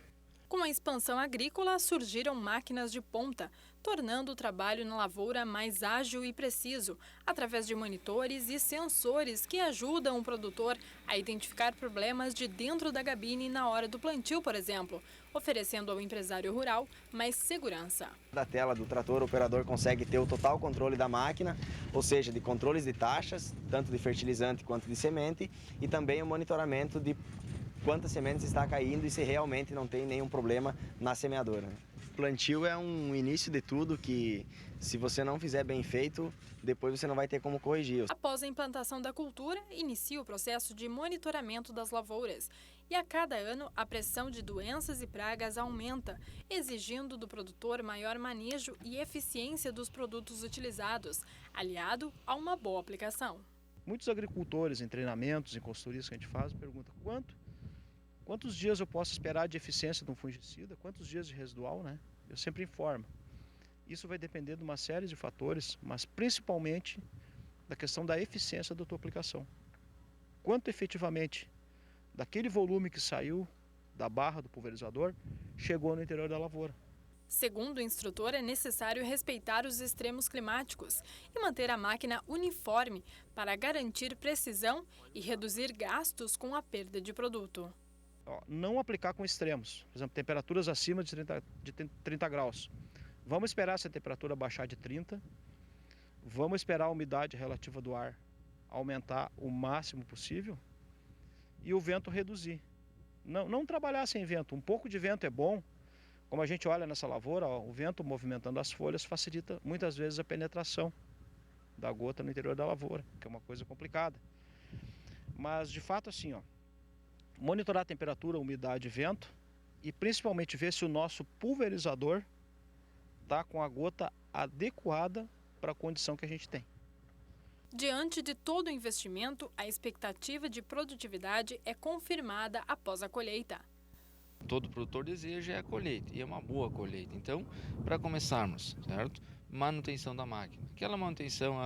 Com a expansão agrícola, surgiram máquinas de ponta, tornando o trabalho na lavoura mais ágil e preciso, através de monitores e sensores que ajudam o produtor a identificar problemas de dentro da gabine na hora do plantio, por exemplo, oferecendo ao empresário rural mais segurança. Da tela do trator, o operador consegue ter o total controle da máquina, ou seja, de controles de taxas, tanto de fertilizante quanto de semente, e também o monitoramento de quantas sementes está caindo e se realmente não tem nenhum problema na semeadora. Plantio é um início de tudo que, se você não fizer bem feito, depois você não vai ter como corrigir. Após a implantação da cultura, inicia o processo de monitoramento das lavouras. E a cada ano, a pressão de doenças e pragas aumenta, exigindo do produtor maior manejo e eficiência dos produtos utilizados, aliado a uma boa aplicação. Muitos agricultores em treinamentos, em consultorias que a gente faz, perguntam quantos dias eu posso esperar de eficiência de um fungicida, quantos dias de residual, né? Eu sempre informo. Isso vai depender de uma série de fatores, mas principalmente da questão da eficiência da tua aplicação. Quanto efetivamente daquele volume que saiu da barra do pulverizador chegou no interior da lavoura. Segundo o instrutor, é necessário respeitar os extremos climáticos e manter a máquina uniforme para garantir precisão e reduzir gastos com a perda de produto. Não aplicar com extremos, por exemplo, temperaturas acima de 30 graus. Vamos esperar essa temperatura baixar de 30, vamos esperar a umidade relativa do ar aumentar o máximo possível e o vento reduzir. Não trabalhar sem vento, um pouco de vento é bom. Como a gente olha nessa lavoura, o vento movimentando as folhas facilita muitas vezes a penetração da gota no interior da lavoura, que é uma coisa complicada. Mas de fato assim, monitorar a temperatura, umidade e vento e principalmente ver se o nosso pulverizador está com a gota adequada para a condição que a gente tem. Diante de todo o investimento, a expectativa de produtividade é confirmada após a colheita. Todo produtor deseja a colheita, e é uma boa colheita. Então, para começarmos, certo? Manutenção da máquina. Aquela manutenção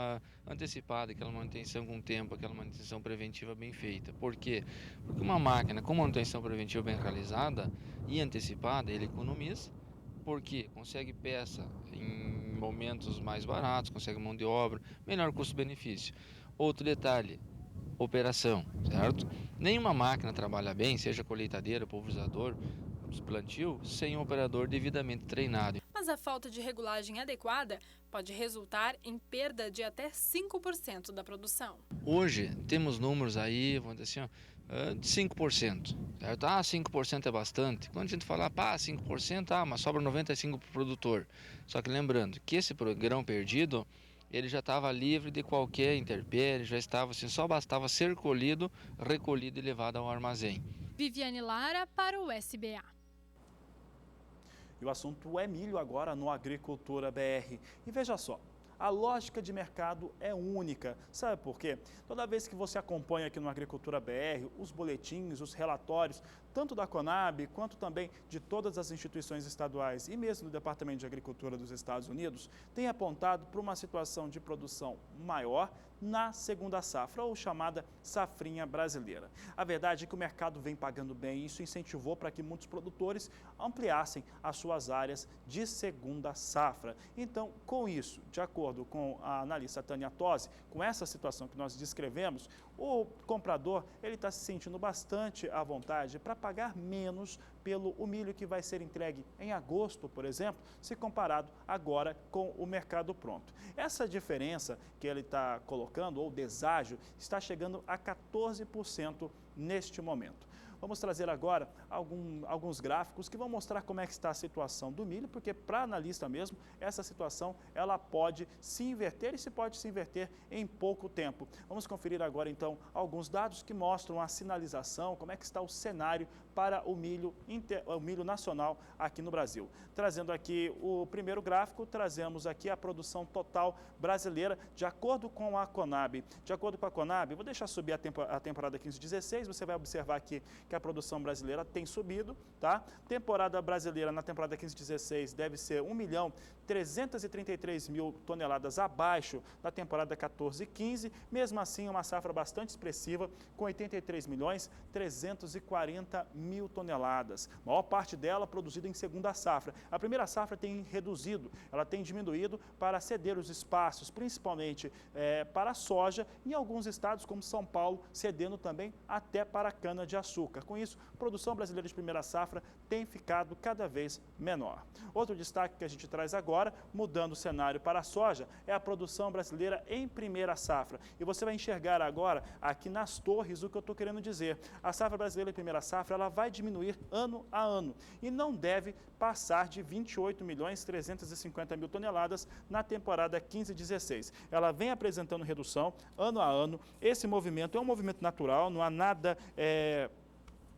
antecipada, aquela manutenção com tempo, aquela manutenção preventiva bem feita. Por quê? Porque uma máquina com manutenção preventiva bem realizada e antecipada, ele economiza, porque consegue peça em momentos mais baratos, consegue mão de obra, menor custo-benefício. Outro detalhe, operação, certo? Nenhuma máquina trabalha bem, seja colheitadeira, pulverizador, plantio, sem um operador devidamente treinado. Mas a falta de regulagem adequada pode resultar em perda de até 5% da produção. Hoje temos números aí, vamos dizer assim, de 5%, certo? 5% é bastante. Quando a gente fala, 5%, mas sobra 95% para o produtor. Só que lembrando que esse grão perdido, ele já estava livre de qualquer intempérie, já estava assim, só bastava ser colhido, recolhido e levado ao armazém. Viviane Lara para o SBA. E o assunto é milho agora no Agricultura BR. E veja só, a lógica de mercado é única. Sabe por quê? Toda vez que você acompanha aqui no Agricultura BR, os boletins, os relatórios, tanto da Conab quanto também de todas as instituições estaduais e mesmo do Departamento de Agricultura dos Estados Unidos, tem apontado para uma situação de produção maior na segunda safra, ou chamada safrinha brasileira. A verdade é que o mercado vem pagando bem e isso incentivou para que muitos produtores ampliassem as suas áreas de segunda safra. Então, com isso, de acordo com a analista Tânia Tosi, com essa situação que nós descrevemos, o comprador está se sentindo bastante à vontade para pagar menos pelo milho que vai ser entregue em agosto, por exemplo, se comparado agora com o mercado pronto. Essa diferença que ele está colocando, ou deságio, está chegando a 14% neste momento. Vamos trazer agora alguns gráficos que vão mostrar como é que está a situação do milho, porque para analista mesmo, essa situação ela pode se inverter e pode se inverter em pouco tempo. Vamos conferir agora então alguns dados que mostram a sinalização, como é que está o cenário para o milho nacional aqui no Brasil. Trazendo aqui o primeiro gráfico, trazemos aqui a produção total brasileira de acordo com a Conab. De acordo com a Conab, vou deixar subir a temporada 15-16, você vai observar aqui que a produção brasileira tem subido, tá? Temporada brasileira na temporada 15-16 deve ser 1.333.000 toneladas abaixo da temporada 14-15, mesmo assim uma safra bastante expressiva com 83.340.000 toneladas, maior parte dela produzida em segunda safra. A primeira safra tem reduzido, ela tem diminuído para ceder os espaços, principalmente para a soja, em alguns estados como São Paulo, cedendo também até para a cana-de-açúcar. Com isso, a produção brasileira de primeira safra tem ficado cada vez menor. Outro destaque que a gente traz agora, mudando o cenário para a soja, é a produção brasileira em primeira safra. E você vai enxergar agora, aqui nas torres, o que eu estou querendo dizer. A safra brasileira em primeira safra, ela vai diminuir ano a ano e não deve passar de 28.350.000 toneladas na temporada 15-16. Ela vem apresentando redução ano a ano. Esse movimento é um movimento natural, não há nada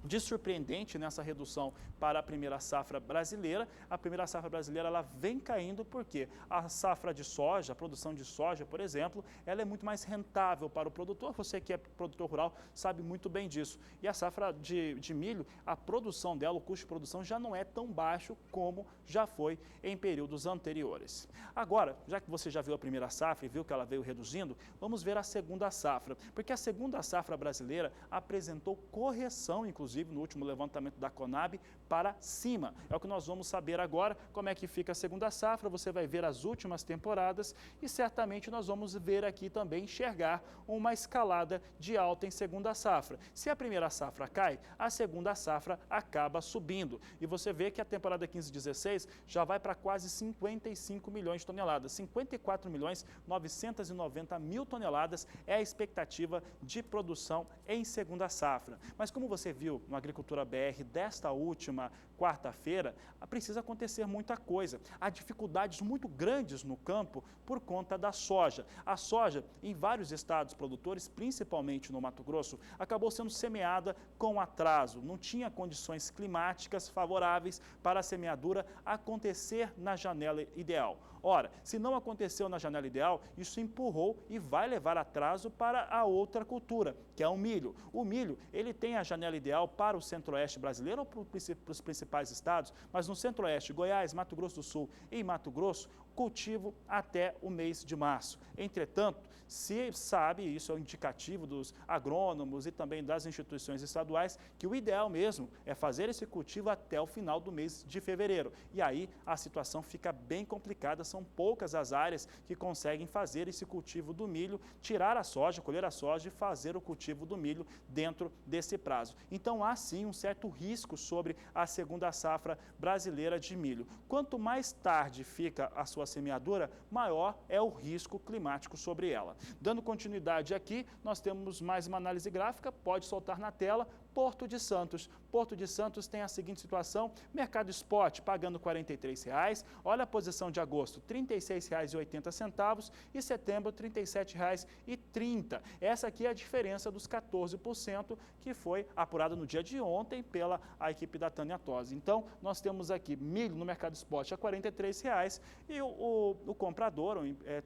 de surpreendente nessa redução para a primeira safra brasileira. A primeira safra brasileira ela vem caindo porque a safra de soja, a produção de soja, por exemplo, ela é muito mais rentável para o produtor. Você que é produtor rural sabe muito bem disso. E a safra de milho, a produção dela, o custo de produção já não é tão baixo como já foi em períodos anteriores. Agora, já que você já viu a primeira safra e viu que ela veio reduzindo, vamos ver a segunda safra, porque a segunda safra brasileira apresentou correção, inclusive, no último levantamento da Conab, para cima. É o que nós vamos saber agora, como é que fica a segunda safra, você vai ver as últimas temporadas e certamente nós vamos ver aqui também, enxergar uma escalada de alta em segunda safra. Se a primeira safra cai, a segunda safra acaba subindo. E você vê que a temporada 15-16 já vai para quase 55 milhões de toneladas. 54.990.000 toneladas é a expectativa de produção em segunda safra. Mas como você viu no Agricultura BR desta última quarta-feira, precisa acontecer muita coisa. Há dificuldades muito grandes no campo por conta da soja. A soja, em vários estados produtores, principalmente no Mato Grosso, acabou sendo semeada com atraso. Não tinha condições climáticas favoráveis para a semeadura acontecer na janela ideal. Ora, se não aconteceu na janela ideal, isso empurrou e vai levar atraso para a outra cultura, que é o milho. O milho, ele tem a janela ideal para o centro-oeste brasileiro ou para os principais estados, mas no centro-oeste, Goiás, Mato Grosso do Sul e Mato Grosso, cultivo até o mês de março. Entretanto, se sabe, isso é um indicativo dos agrônomos e também das instituições estaduais, que o ideal mesmo é fazer esse cultivo até o final do mês de fevereiro. E aí a situação fica bem complicada, são poucas as áreas que conseguem fazer esse cultivo do milho, tirar a soja, colher a soja e fazer o cultivo do milho dentro desse prazo. Então há sim um certo risco sobre a segunda safra brasileira de milho. Quanto mais tarde fica a sua semeadura, maior é o risco climático sobre ela. Dando continuidade aqui, nós temos mais uma análise gráfica, pode soltar na tela, Porto de Santos. Porto de Santos tem a seguinte situação, mercado spot pagando R$ 43,00, olha a posição de agosto, R$ 36,80 e setembro, R$ 37,30. Essa aqui é a diferença dos 14% que foi apurada no dia de ontem pela equipe da Tânia Tosi. Então, nós temos aqui milho no mercado spot a R$ 43,00 e o comprador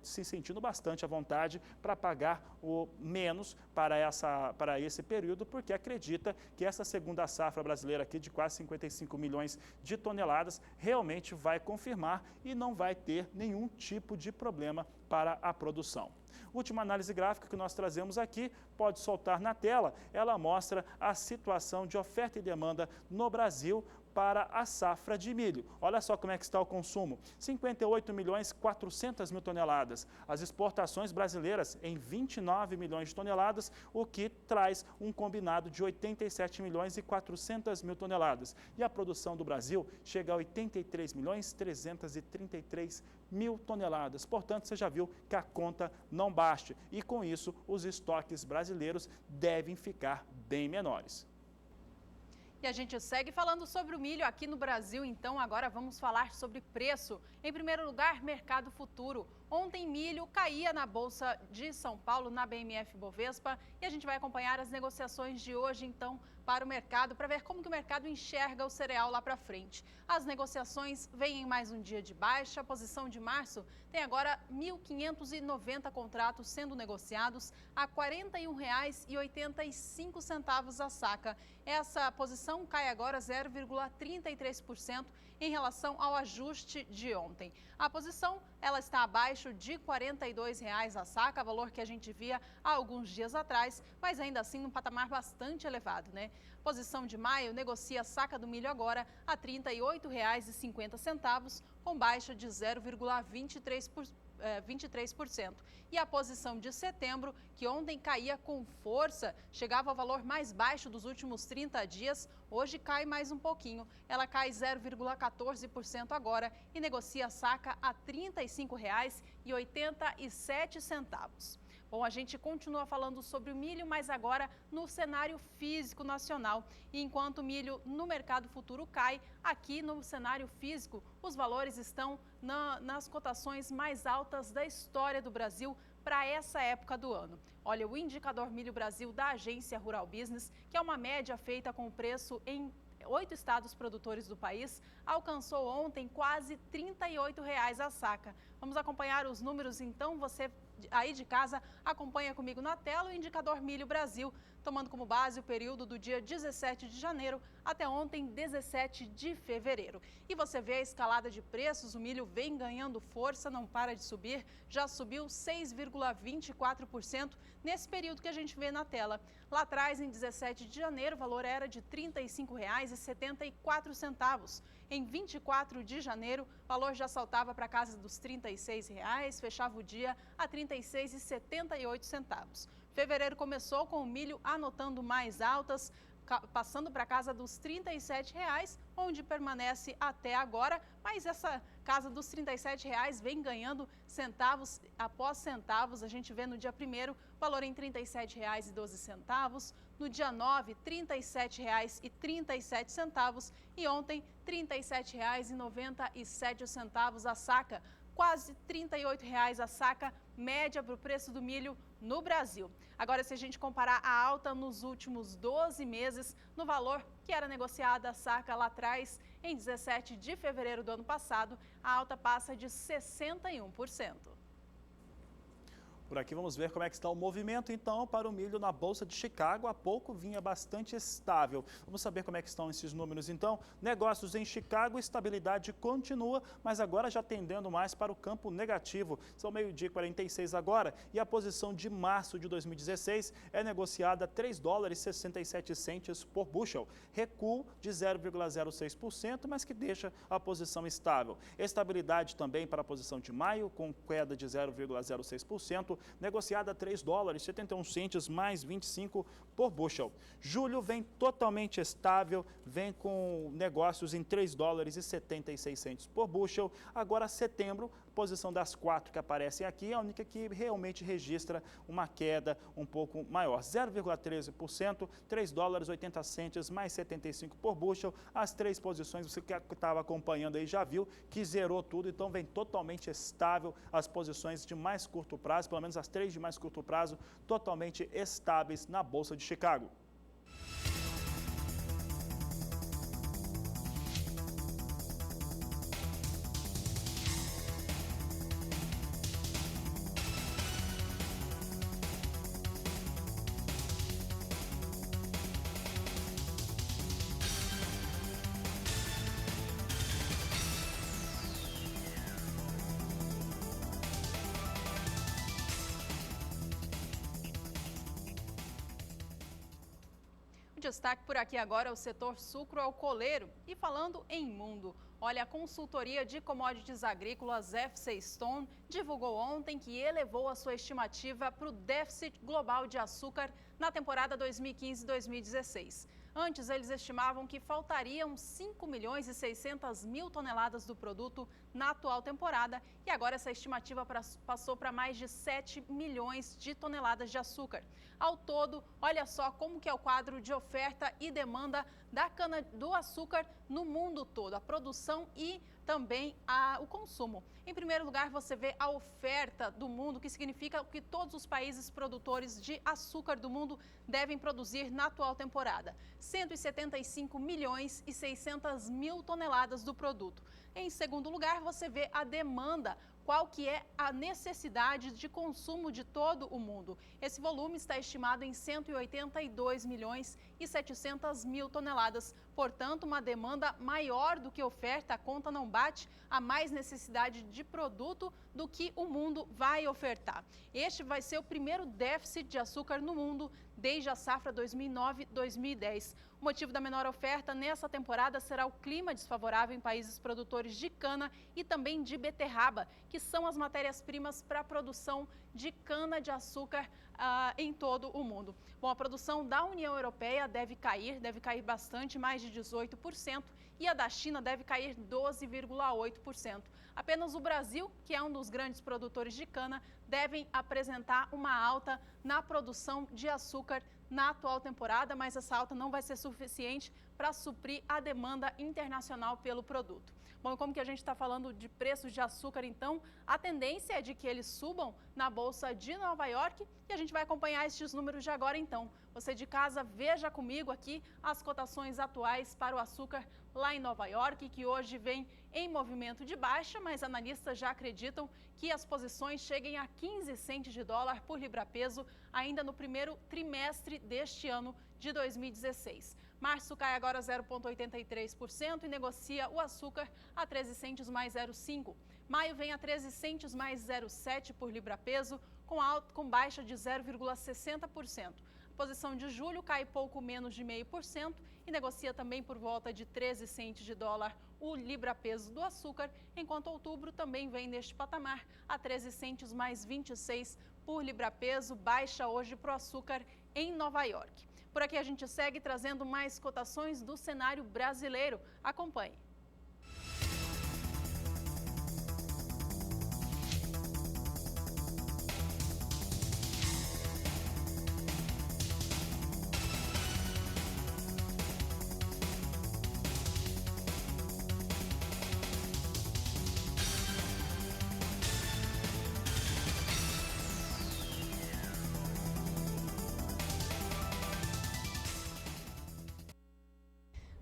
se sentindo bastante à vontade para pagar o menos para esse período, porque acredita que essa segunda safra brasileira aqui de quase 55 milhões de toneladas realmente vai confirmar e não vai ter nenhum tipo de problema para a produção. Última análise gráfica que nós trazemos aqui, pode soltar na tela, ela mostra a situação de oferta e demanda no Brasil para a safra de milho. Olha só como é que está o consumo, 58.400.000 toneladas. As exportações brasileiras em 29 milhões de toneladas, o que traz um combinado de 87.400.000 toneladas. E a produção do Brasil chega a 83.333.000 toneladas. Portanto, você já viu que a conta não bate. E com isso, os estoques brasileiros devem ficar bem menores. E a gente segue falando sobre o milho aqui no Brasil, então agora vamos falar sobre preço. Em primeiro lugar, mercado futuro. Ontem, milho caía na Bolsa de São Paulo, na BMF Bovespa, e a gente vai acompanhar as negociações de hoje, então, para o mercado, para ver como que o mercado enxerga o cereal lá para frente. As negociações vêm em mais um dia de baixa. A posição de março tem agora 1.590 contratos sendo negociados a R$ 41,85 a saca. Essa posição cai agora 0,33% em relação ao ajuste de ontem. A posição ela está abaixo de R$ 42,00 a saca, valor que a gente via há alguns dias atrás, mas ainda assim num patamar bastante elevado, né? Posição de maio negocia a saca do milho agora a R$ 38,50, com baixa de 0,23%. E a posição de setembro, que ontem caía com força, chegava ao valor mais baixo dos últimos 30 dias, hoje cai mais um pouquinho. Ela cai 0,14% agora e negocia a saca a R$ 35,87. Bom, a gente continua falando sobre o milho, mas agora no cenário físico nacional. E enquanto o milho no mercado futuro cai, aqui no cenário físico, os valores estão nas cotações mais altas da história do Brasil para essa época do ano. Olha, o indicador Milho Brasil da agência Rural Business, que é uma média feita com o preço em 8 estados produtores do país, alcançou ontem quase R$ 38,00 a saca. Vamos acompanhar os números, então, você aí de casa acompanha comigo na tela o indicador Milho Brasil, tomando como base o período do dia 17 de janeiro até ontem, 17 de fevereiro. E você vê a escalada de preços, o milho vem ganhando força, não para de subir, já subiu 6,24% nesse período que a gente vê na tela. Lá atrás, em 17 de janeiro, o valor era de R$ 35,74. Em 24 de janeiro, o valor já saltava para a casa dos R$ 36,00, fechava o dia a R$ 36,78. Fevereiro começou com o milho anotando mais altas, passando para a casa dos R$ 37,00, onde permanece até agora, mas essa casa dos R$ 37,00 vem ganhando centavos após centavos. A gente vê no dia 1º, valor em R$ 37,12, no dia 9, R$ 37,37 e ontem R$ 37,97 a saca. Quase R$ 38,00 a saca, média para o preço do milho no Brasil. Agora, se a gente comparar a alta nos últimos 12 meses, no valor que era negociada a saca lá atrás, em 17 de fevereiro do ano passado, a alta passa de 61%. Por aqui vamos ver como é que está o movimento, então, para o milho na Bolsa de Chicago. Há pouco vinha bastante estável. Vamos saber como é que estão esses números, então. Negócios em Chicago, estabilidade continua, mas agora já tendendo mais para o campo negativo. São 12h46 agora e a posição de março de 2016 é negociada a $3,67 por bushel. Recuo de 0,06%, mas que deixa a posição estável. Estabilidade também para a posição de maio, com queda de 0,06%. Negociada a $3,71 mais 25 por bushel. Julho vem totalmente estável, vem com negócios em $3,76 por bushel. Agora setembro, posição das 4 que aparecem aqui, é a única que realmente registra uma queda um pouco maior, 0,13%, $3,80 mais 75 por bushel. As 3 posições, você que estava acompanhando aí já viu que zerou tudo, então vem totalmente estável as posições de mais curto prazo, pelo menos as 3 de mais curto prazo, totalmente estáveis na Bolsa de Chicago. Destaque por aqui agora é o setor sucro-alcooleiro. E falando em mundo, olha, a consultoria de commodities agrícolas FC Stone divulgou ontem que elevou a sua estimativa para o déficit global de açúcar na temporada 2015-2016. Antes, eles estimavam que faltariam 5 milhões e 600 mil toneladas do produto na atual temporada e agora essa estimativa passou para mais de 7 milhões de toneladas de açúcar. Ao todo, olha só como que é o quadro de oferta e demanda da cana-do-açúcar no mundo todo, a produção e também o consumo. Em primeiro lugar, você vê a oferta do mundo, que significa que todos os países produtores de açúcar do mundo devem produzir na atual temporada. 175 milhões e 600 mil toneladas do produto. Em segundo lugar, você vê a demanda, qual que é a necessidade de consumo de todo o mundo. Esse volume está estimado em 182 milhões e 700 mil toneladas. Portanto, uma demanda maior do que oferta, a conta não bate, há mais necessidade de produto do que o mundo vai ofertar. Este vai ser o primeiro déficit de açúcar no mundo desde a safra 2009-2010. O motivo da menor oferta nessa temporada será o clima desfavorável em países produtores de cana e também de beterraba, que são as matérias-primas para a produção de cana-de-açúcar em todo o mundo. Bom, a produção da União Europeia deve cair bastante, mais de 18%, e a da China deve cair 12,8%. Apenas o Brasil, que é um dos grandes produtores de cana, devem apresentar uma alta na produção de açúcar na atual temporada, mas essa alta não vai ser suficiente para suprir a demanda internacional pelo produto. Bom, como que a gente está falando de preços de açúcar, então, a tendência é de que eles subam na Bolsa de Nova York e a gente vai acompanhar estes números de agora, então. Você de casa, veja comigo aqui as cotações atuais para o açúcar lá em Nova York, que hoje vem em movimento de baixa, mas analistas já acreditam que as posições cheguem a 15 centes de dólar por libra-peso ainda no primeiro trimestre deste ano de 2016. Março cai agora 0,83% e negocia o açúcar a 13 centes mais 0,5. Maio vem a 13 centes mais 0,7 por libra-peso, com baixa de 0,60%. A posição de julho cai pouco menos de 0,5% e negocia também por volta de 13 centes de dólar o libra-peso do açúcar, enquanto outubro também vem neste patamar a 13 centes mais 26 por libra-peso, baixa hoje para o açúcar em Nova York. Por aqui a gente segue trazendo mais cotações do cenário brasileiro. Acompanhe.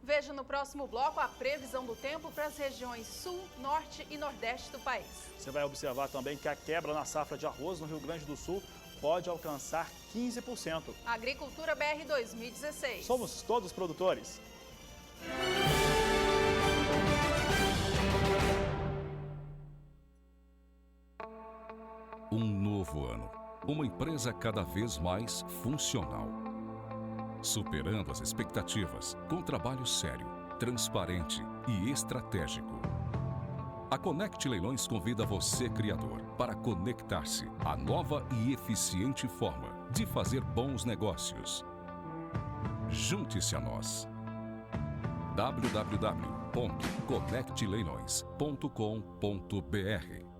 Veja no próximo bloco a previsão do tempo para as regiões sul, norte e nordeste do país. Você vai observar também que a quebra na safra de arroz no Rio Grande do Sul pode alcançar 15%. Agricultura BR 2016. Somos todos produtores. Um novo ano. Uma empresa cada vez mais funcional. Superando as expectativas, com trabalho sério, transparente e estratégico. A Conect Leilões convida você, criador, para conectar-se à nova e eficiente forma de fazer bons negócios. Junte-se a nós. www.conectleilões.com.br.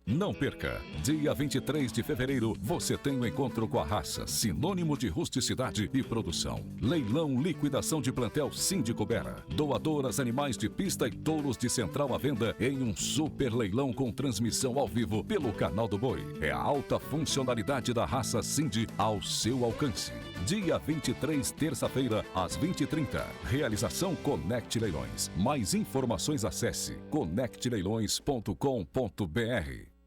Não perca! Dia 23 de fevereiro, você tem um encontro com a raça, sinônimo de rusticidade e produção. Leilão liquidação de plantel Síndico Bera. Doadoras, animais de pista e touros de central à venda em um super leilão com transmissão ao vivo pelo canal do Boi. É a alta funcionalidade da raça Cindy ao seu alcance. Dia 23, terça-feira, às 20h30. Realização Conect Leilões. Mais informações acesse conectleilões.com.br.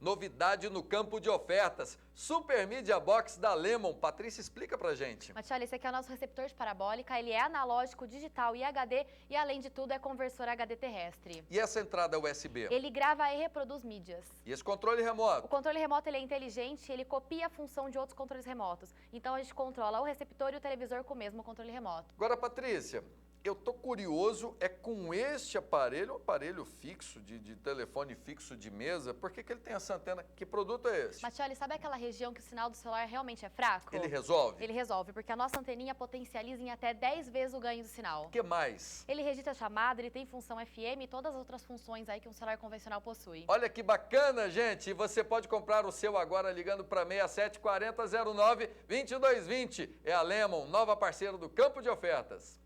Novidade no campo de ofertas. Super Media Box da Lemon. Patrícia, explica pra gente. Matioli, esse aqui é o nosso receptor de parabólica. Ele é analógico, digital e HD. E além de tudo, é conversor HD terrestre. E essa entrada USB? Ele grava e reproduz mídias. E esse controle remoto? O controle remoto ele é inteligente, ele copia a função de outros controles remotos. Então a gente controla o receptor e o televisor com o mesmo controle remoto. Agora, Patrícia, Eu tô curioso, é com este aparelho, um aparelho fixo, de telefone fixo de mesa, por que ele tem essa antena? Que produto é esse? Matioli, sabe aquela região que o sinal do celular realmente é fraco? Ele resolve? Ele resolve, porque a nossa anteninha potencializa em até 10 vezes o ganho do sinal. O que mais? Ele registra a chamada, ele tem função FM e todas as outras funções aí que um celular convencional possui. Olha que bacana, gente! Você pode comprar o seu agora ligando para 674009-2220. É a Lemon, nova parceira do Campo de Ofertas.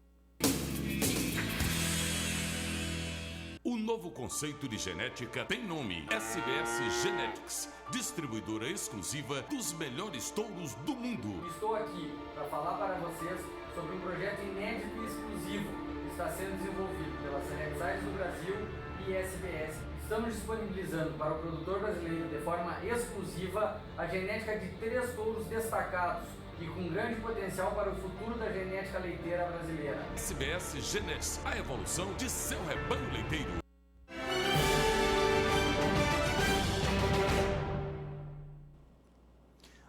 O novo conceito de genética tem nome: SBS Genetics, distribuidora exclusiva dos melhores touros do mundo. Estou aqui para falar para vocês sobre um projeto inédito e exclusivo que está sendo desenvolvido pela Select Sites do Brasil e SBS. Estamos disponibilizando para o produtor brasileiro de forma exclusiva a genética de 3 touros destacados e com grande potencial para o futuro da genética leiteira brasileira. SBS Genetics, a evolução de seu rebanho leiteiro.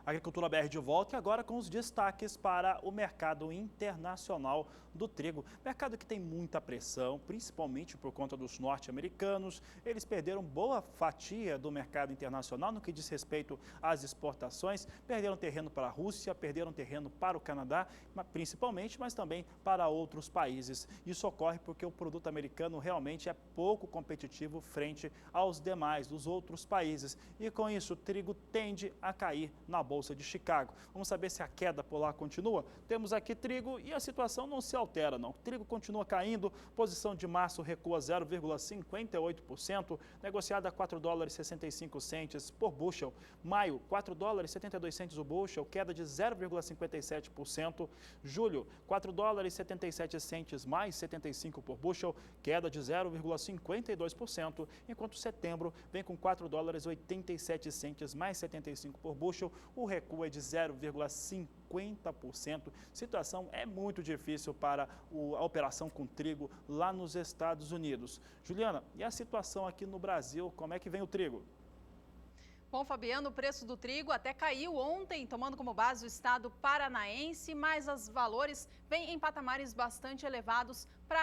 Agricultura BR de volta e agora com os destaques para o mercado internacional do trigo. Mercado que tem muita pressão, principalmente por conta dos norte-americanos. Eles perderam boa fatia do mercado internacional no que diz respeito às exportações. Perderam terreno para a Rússia, perderam terreno para o Canadá, principalmente, mas também para outros países. Isso ocorre porque o produto americano realmente é pouco competitivo frente aos demais, dos outros países. E com isso, o trigo tende a cair na Bolsa de Chicago. Vamos saber se a queda por lá continua? Temos aqui trigo e a situação não se altera, não. O trigo continua caindo, posição de março recua 0,58%, negociada a $4,65 por bushel. Maio, $4,72 o bushel, queda de 0,57%. Julho, $4,77 mais 75 por bushel, queda de 0,52%, enquanto setembro vem com $4,87 mais 75 por bushel, o recuo é de 0,50%. Situação é muito difícil para a operação com trigo lá nos Estados Unidos. Juliana, e a situação aqui no Brasil, como é que vem o trigo? Bom, Fabiano, o preço do trigo até caiu ontem, tomando como base o estado paranaense, mas os valores vêm em patamares bastante elevados para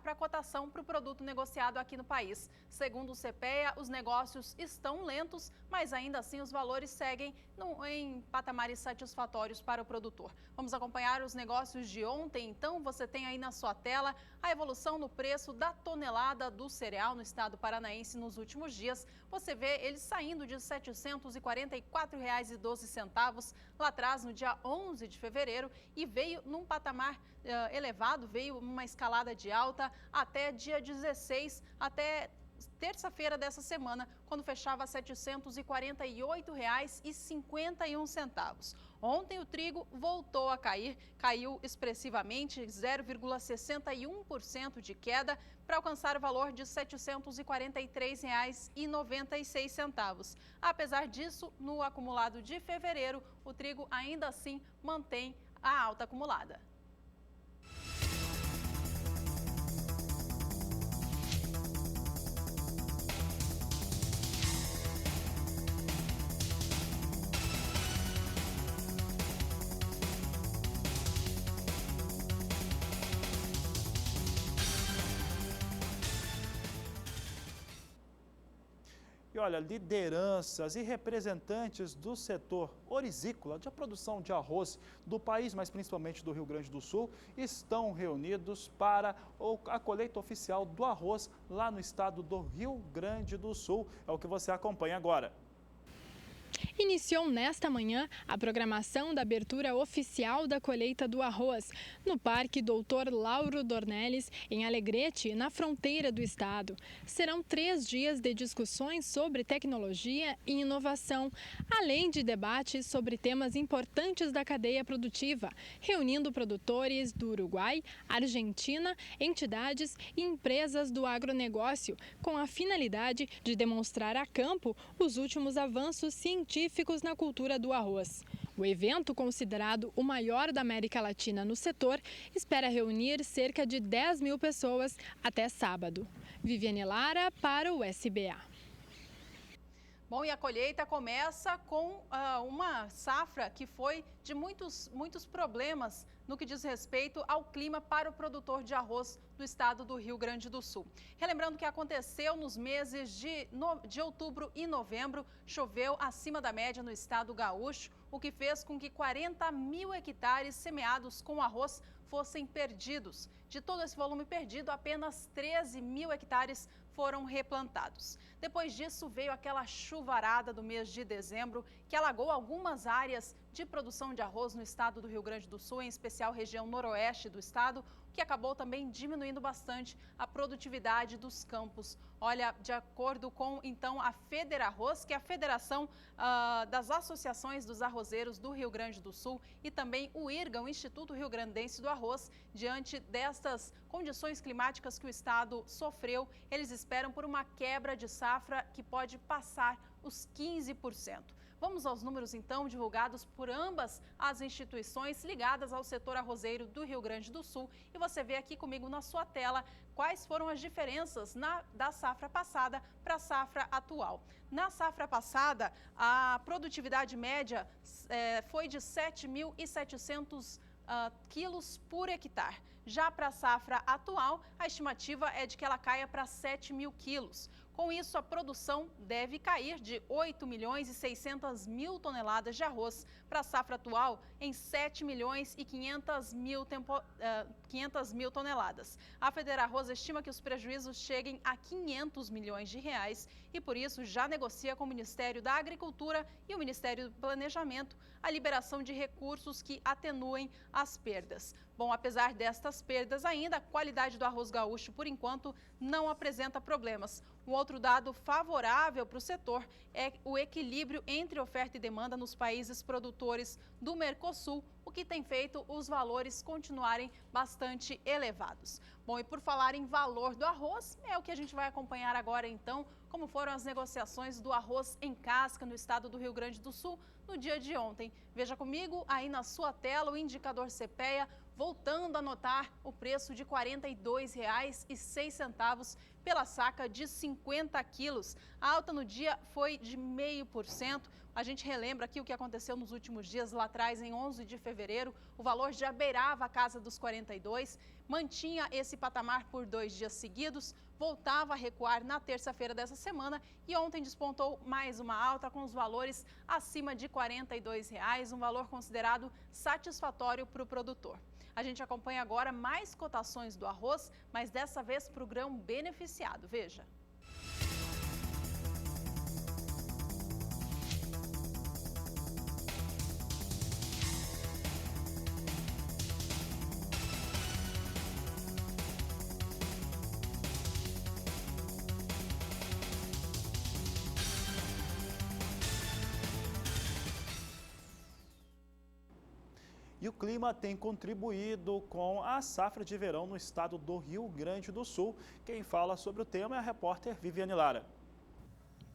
a cotação para o produto negociado aqui no país. Segundo o CPEA, os negócios estão lentos, mas ainda assim os valores seguem em patamares satisfatórios para o produtor. Vamos acompanhar os negócios de ontem, então você tem aí na sua tela a evolução no preço da tonelada do cereal no estado paranaense nos últimos dias. Você vê ele saindo de R$ 744,12 lá atrás, no dia 11 de fevereiro, e veio num patamar elevado, veio uma escalada de alta até dia 16, até terça-feira dessa semana, quando fechava R$ 748,51. Ontem o trigo voltou a cair, caiu expressivamente, 0,61% de queda, para alcançar o valor de R$ 743,96. Apesar disso, no acumulado de fevereiro, o trigo ainda assim mantém a alta acumulada. E olha, lideranças e representantes do setor orizícola, de produção de arroz do país, mas principalmente do Rio Grande do Sul, estão reunidos para a colheita oficial do arroz lá no estado do Rio Grande do Sul. É o que você acompanha agora. Iniciou nesta manhã a programação da abertura oficial da colheita do arroz no Parque Dr. Lauro Dornelles, em Alegrete, na fronteira do estado. Serão 3 dias de discussões sobre tecnologia e inovação, além de debates sobre temas importantes da cadeia produtiva, reunindo produtores do Uruguai, Argentina, entidades e empresas do agronegócio, com a finalidade de demonstrar a campo os últimos avanços científicos na cultura do arroz. O evento, considerado o maior da América Latina no setor, espera reunir cerca de 10 mil pessoas até sábado. Viviane Lara para o SBA. Bom, e a colheita começa com uma safra que foi de muitos problemas no que diz respeito ao clima para o produtor de arroz do estado do Rio Grande do Sul. Relembrando que aconteceu nos meses de outubro e novembro, choveu acima da média no estado gaúcho, o que fez com que 40 mil hectares semeados com arroz fossem perdidos. De todo esse volume perdido, apenas 13 mil hectares foram replantados. Depois disso, veio aquela chuvarada do mês de dezembro, que alagou algumas áreas de produção de arroz no estado do Rio Grande do Sul, em especial região noroeste do estado, que acabou também diminuindo bastante a produtividade dos campos. Olha, de acordo com, então, a Federarroz, que é a Federação das Associações dos Arrozeiros do Rio Grande do Sul, e também o IRGA, o Instituto Rio Grandense do Arroz, diante destas condições climáticas que o estado sofreu, eles esperam por uma quebra de safra que pode passar os 15%. Vamos aos números, então, divulgados por ambas as instituições ligadas ao setor arrozeiro do Rio Grande do Sul. E você vê aqui comigo na sua tela quais foram as diferenças da safra passada para a safra atual. Na safra passada, a produtividade média foi de 7.700 quilos por hectare. Já para a safra atual, a estimativa é de que ela caia para 7 mil quilos. Com isso, a produção deve cair de 8 milhões e 600 mil toneladas de arroz para a safra atual em 7 milhões e 500 mil toneladas. A Federarroz estima que os prejuízos cheguem a 500 milhões de reais e, por isso, já negocia com o Ministério da Agricultura e o Ministério do Planejamento a liberação de recursos que atenuem as perdas. Bom, apesar destas perdas ainda, a qualidade do arroz gaúcho, por enquanto, não apresenta problemas. Um outro dado favorável para o setor é o equilíbrio entre oferta e demanda nos países produtores do Mercosul, o que tem feito os valores continuarem bastante elevados. Bom, e por falar em valor do arroz, é o que a gente vai acompanhar agora, então, como foram as negociações do arroz em casca no estado do Rio Grande do Sul no dia de ontem. Veja comigo aí na sua tela o indicador CPEA, voltando a notar o preço de R$ 42,06 pela saca de 50 quilos. A alta no dia foi de 0,5%. A gente relembra aqui o que aconteceu nos últimos dias, lá atrás, em 11 de fevereiro. O valor já beirava a casa dos 42, mantinha esse patamar por 2 dias seguidos, voltava a recuar na terça-feira dessa semana e ontem despontou mais uma alta com os valores acima de R$ 42,00, um valor considerado satisfatório para o produtor. A gente acompanha agora mais cotações do arroz, mas dessa vez para o grão beneficiado. Veja. E o clima tem contribuído com a safra de verão no estado do Rio Grande do Sul. Quem fala sobre o tema é a repórter Viviane Lara.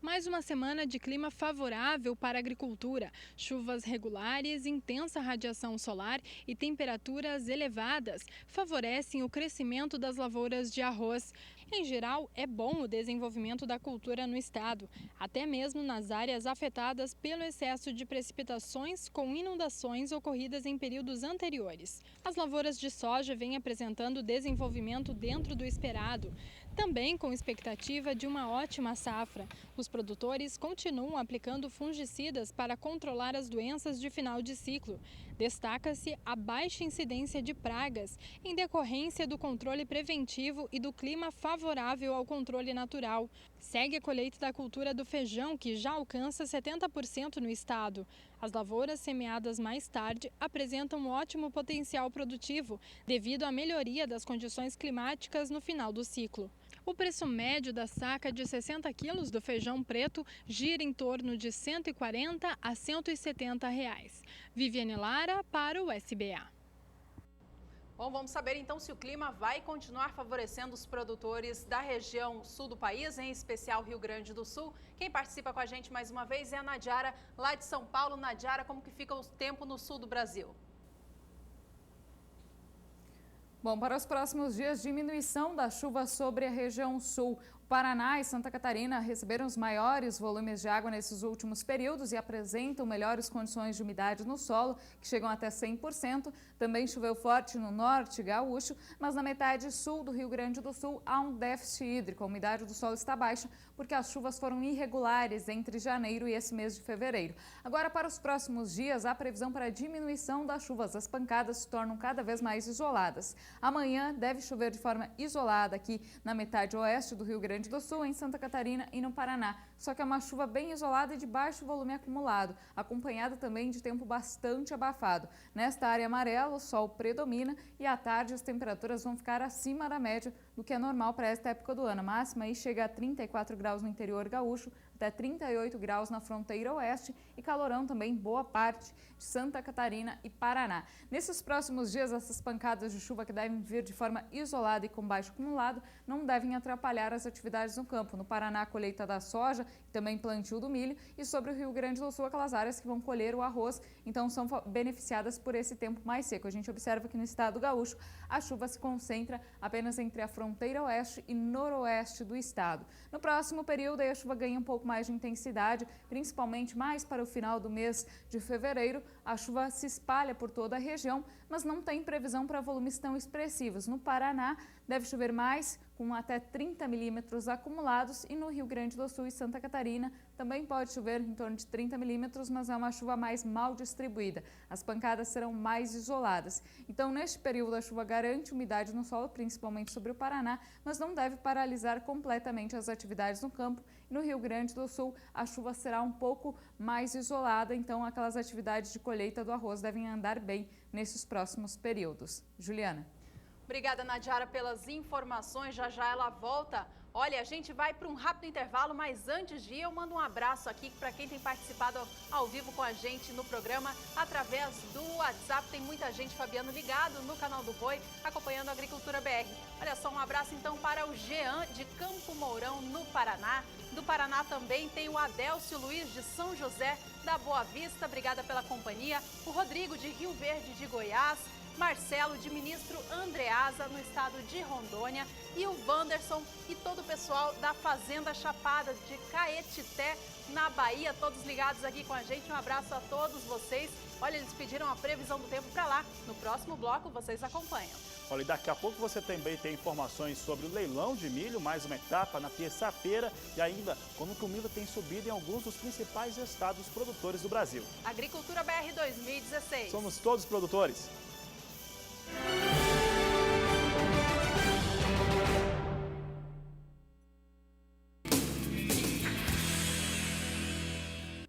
Mais uma semana de clima favorável para a agricultura. Chuvas regulares, intensa radiação solar e temperaturas elevadas favorecem o crescimento das lavouras de arroz. Em geral, é bom o desenvolvimento da cultura no estado, até mesmo nas áreas afetadas pelo excesso de precipitações com inundações ocorridas em períodos anteriores. As lavouras de soja vêm apresentando desenvolvimento dentro do esperado, também com expectativa de uma ótima safra. Os produtores continuam aplicando fungicidas para controlar as doenças de final de ciclo. Destaca-se a baixa incidência de pragas, em decorrência do controle preventivo e do clima favorável ao controle natural. Segue a colheita da cultura do feijão, que já alcança 70% no estado. As lavouras semeadas mais tarde apresentam um ótimo potencial produtivo, devido à melhoria das condições climáticas no final do ciclo. O preço médio da saca de 60 quilos do feijão preto gira em torno de R$ 140 a R$ 170. Viviane Lara para o SBA. Bom, vamos saber então se o clima vai continuar favorecendo os produtores da região sul do país, em especial Rio Grande do Sul. Quem participa com a gente mais uma vez é a Nadiara, lá de São Paulo. Nadiara, como que fica o tempo no sul do Brasil? Bom, para os próximos dias, diminuição da chuva sobre a região sul. O Paraná e Santa Catarina receberam os maiores volumes de água nesses últimos períodos e apresentam melhores condições de umidade no solo, que chegam até 100%. Também choveu forte no norte gaúcho, mas na metade sul do Rio Grande do Sul há um déficit hídrico. A umidade do solo está baixa porque as chuvas foram irregulares entre janeiro e esse mês de fevereiro. Agora, para os próximos dias, há previsão para a diminuição das chuvas. As pancadas se tornam cada vez mais isoladas. Amanhã deve chover de forma isolada aqui na metade oeste do Rio Grande do Sul, em Santa Catarina e no Paraná. Só que é uma chuva bem isolada e de baixo volume acumulado, acompanhada também de tempo bastante abafado. Nesta área amarela, o sol predomina e à tarde as temperaturas vão ficar acima da média do que é normal para esta época do ano. A máxima aí chega a 34 graus no interior gaúcho, até 38 graus na fronteira oeste e calorão também em boa parte de Santa Catarina e Paraná. Nesses próximos dias, essas pancadas de chuva que devem vir de forma isolada e com baixo acumulado não devem atrapalhar as atividades no campo. No Paraná, a colheita da soja e também plantio do milho, e sobre o Rio Grande do Sul, aquelas áreas que vão colher o arroz, então são beneficiadas por esse tempo mais seco. A gente observa que no estado gaúcho a chuva se concentra apenas entre a fronteira oeste e noroeste do estado. No próximo período, a chuva ganha um pouco mais de intensidade, principalmente mais para o final do mês de fevereiro. A chuva se espalha por toda a região, mas não tem previsão para volumes tão expressivos. No Paraná, deve chover mais, com até 30 milímetros acumulados, e no Rio Grande do Sul e Santa Catarina também pode chover em torno de 30 milímetros, mas é uma chuva mais mal distribuída. As pancadas serão mais isoladas. Então, neste período, a chuva garante umidade no solo, principalmente sobre o Paraná, mas não deve paralisar completamente as atividades no campo. No Rio Grande do Sul, a chuva será um pouco mais isolada, então aquelas atividades de colheita do arroz devem andar bem nesses próximos períodos. Juliana. Obrigada, Nadiara, pelas informações. Já já ela volta. Olha, a gente vai para um rápido intervalo, mas antes de ir, eu mando um abraço aqui para quem tem participado ao vivo com a gente no programa através do WhatsApp. Tem muita gente, Fabiano, ligado no canal do Boi, acompanhando a Agricultura BR. Olha só, um abraço então para o Jean de Campo Mourão, no Paraná. Do Paraná também tem o Adélcio Luiz de São José da Boa Vista. Obrigada pela companhia. O Rodrigo de Rio Verde de Goiás. Marcelo de Ministro Andreasa, no estado de Rondônia, e o Wanderson e todo o pessoal da Fazenda Chapada de Caetité, na Bahia, todos ligados aqui com a gente. Um abraço a todos vocês. Olha, eles pediram a previsão do tempo para lá. No próximo bloco, vocês acompanham. Olha, e daqui a pouco você também tem informações sobre o leilão de milho, mais uma etapa na terça-feira, e ainda como que o milho tem subido em alguns dos principais estados produtores do Brasil. Agricultura BR 2016. Somos todos produtores.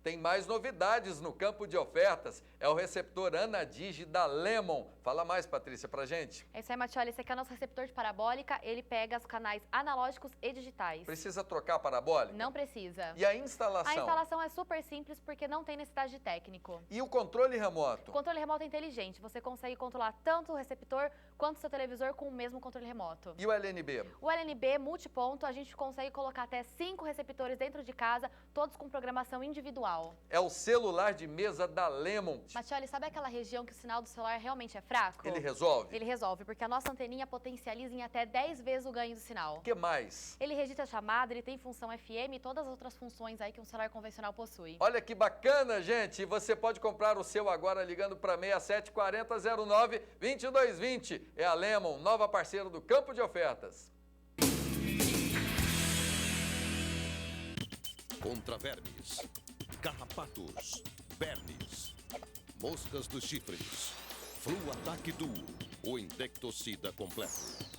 Tem mais novidades no campo de ofertas. É o receptor Anadigi da Lemon. Fala mais, Patrícia, pra gente. É isso aí, Matioli. Esse aqui é o nosso receptor de parabólica. Ele pega os canais analógicos e digitais. Precisa trocar a parabólica? Não precisa. E a instalação? A instalação é super simples porque não tem necessidade de técnico. E o controle remoto? O controle remoto é inteligente. Você consegue controlar tanto o receptor quanto o seu televisor com o mesmo controle remoto. E o LNB? O LNB multiponto, a gente consegue colocar até 5 receptores dentro de casa, todos com programação individual. É o celular de mesa da Lemon. Matioli, sabe aquela região que o sinal do celular realmente é fraco? Ele resolve? Ele resolve, porque a nossa anteninha potencializa em até 10 vezes o ganho do sinal. O que mais? Ele registra a chamada, ele tem função FM e todas as outras funções aí que um celular convencional possui. Olha que bacana, gente! E você pode comprar o seu agora ligando para 674009-2220. É a Lemon, nova parceira do Campo de Ofertas. Contra vermes, carrapatos, vermes, moscas dos chifres, Fluataque Duo, o insecticida completo.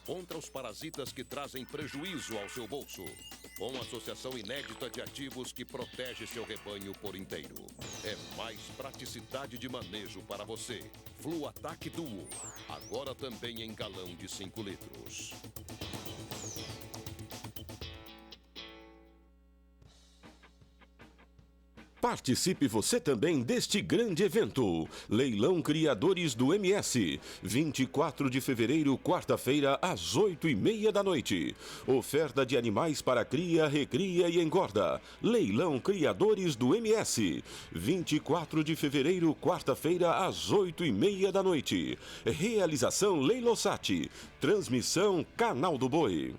Contra os parasitas que trazem prejuízo ao seu bolso. Com associação inédita de ativos que protege seu rebanho por inteiro. É mais praticidade de manejo para você. Fluataque Duo, agora também em galão de 5 litros. Participe você também deste grande evento. Leilão Criadores do MS. 24 de fevereiro, quarta-feira, às 8h30 da noite. Oferta de animais para cria, recria e engorda. Leilão Criadores do MS. 24 de fevereiro, quarta-feira, às 8h30 da noite. Realização Leilosat. Transmissão Canal do Boi.